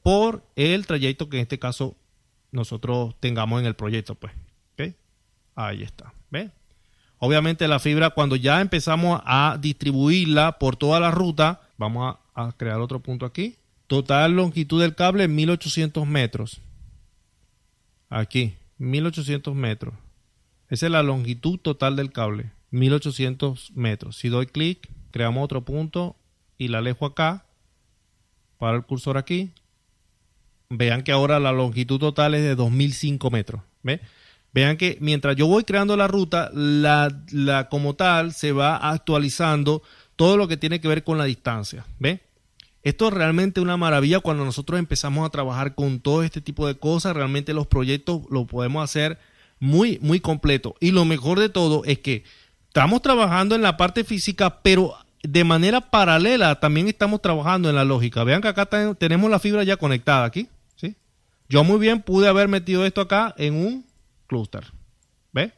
por el trayecto que en este caso nosotros tengamos en el proyecto, pues. ¿Okay? Ahí está. ¿Ve? Obviamente la fibra, cuando ya empezamos a distribuirla por toda la ruta, vamos a crear otro punto aquí. Total longitud del cable 1800 metros. Aquí, 1800 metros. Esa es la longitud total del cable, 1800 metros. Si doy clic, creamos otro punto y la alejo acá. Para el cursor aquí. Vean que ahora la longitud total es de 2005 metros. ¿Ve? Vean que mientras yo voy creando la ruta, la como tal se va actualizando todo lo que tiene que ver con la distancia. ¿Ve? Esto es realmente una maravilla cuando nosotros empezamos a trabajar con todo este tipo de cosas. Realmente los proyectos los podemos hacer muy, muy completo. Y lo mejor de todo es que estamos trabajando en la parte física, pero de manera paralela también estamos trabajando en la lógica. Vean que acá tenemos la fibra ya conectada aquí. ¿Sí? Yo muy bien pude haber metido esto acá en un clúster. ¿Ve?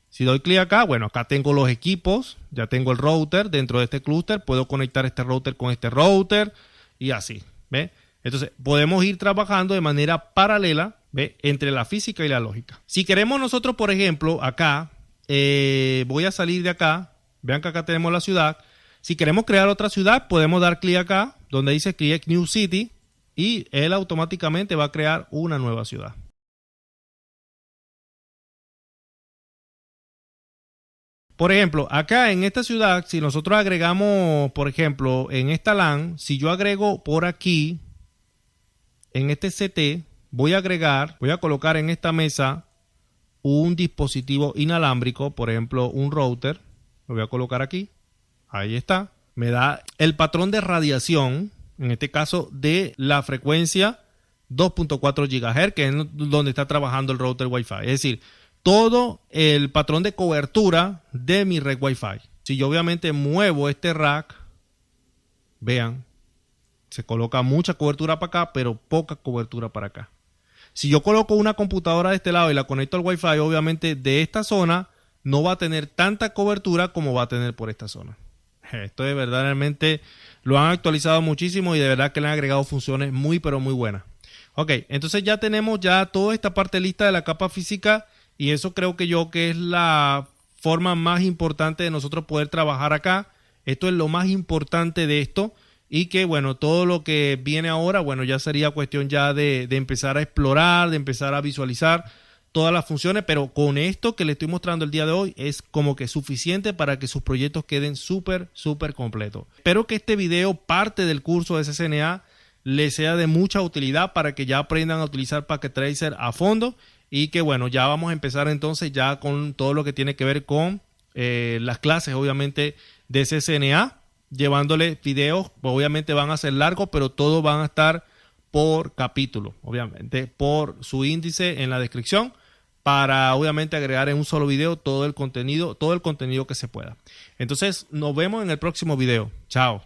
Si doy clic acá, bueno, acá tengo los equipos, ya tengo el router dentro de este clúster, puedo conectar este router con este router y así, ¿ve? Entonces, podemos ir trabajando de manera paralela, ¿ve? Entre la física y la lógica. Si queremos nosotros, por ejemplo, acá, voy a salir de acá, vean que acá tenemos la ciudad. Si queremos crear otra ciudad, podemos dar clic acá, donde dice Create New City, y él automáticamente va a crear una nueva ciudad. Por ejemplo, acá en esta ciudad, si nosotros agregamos, por ejemplo, en esta LAN, si yo agrego por aquí, en este CT, voy a colocar en esta mesa un dispositivo inalámbrico, por ejemplo, un router. Lo voy a colocar aquí. Ahí está. Me da el patrón de radiación, en este caso de la frecuencia 2.4 GHz, que es donde está trabajando el router Wi-Fi. Es decir, todo el patrón de cobertura de mi red Wi-Fi. Si yo obviamente muevo este rack, vean, se coloca mucha cobertura para acá, pero poca cobertura para acá. Si yo coloco una computadora de este lado y la conecto al Wi-Fi, obviamente de esta zona no va a tener tanta cobertura como va a tener por esta zona. Esto de verdad realmente lo han actualizado muchísimo y de verdad que le han agregado funciones muy pero muy buenas. Ok, entonces ya tenemos ya toda esta parte lista de la capa física. Y eso creo que es la forma más importante de nosotros poder trabajar acá. Esto es lo más importante de esto. Y que bueno, todo lo que viene ahora, bueno, ya sería cuestión ya de empezar a explorar, de empezar a visualizar todas las funciones. Pero con esto que le estoy mostrando el día de hoy es como que suficiente para que sus proyectos queden súper, súper completos. Espero que este video, parte del curso de CCNA, les sea de mucha utilidad para que ya aprendan a utilizar Packet Tracer a fondo. Y que bueno, ya vamos a empezar entonces ya con todo lo que tiene que ver con las clases, obviamente, de CCNA, llevándole videos. Obviamente van a ser largos, pero todos van a estar por capítulo, obviamente, por su índice en la descripción, para obviamente agregar en un solo video todo el contenido que se pueda. Entonces, nos vemos en el próximo video. Chao.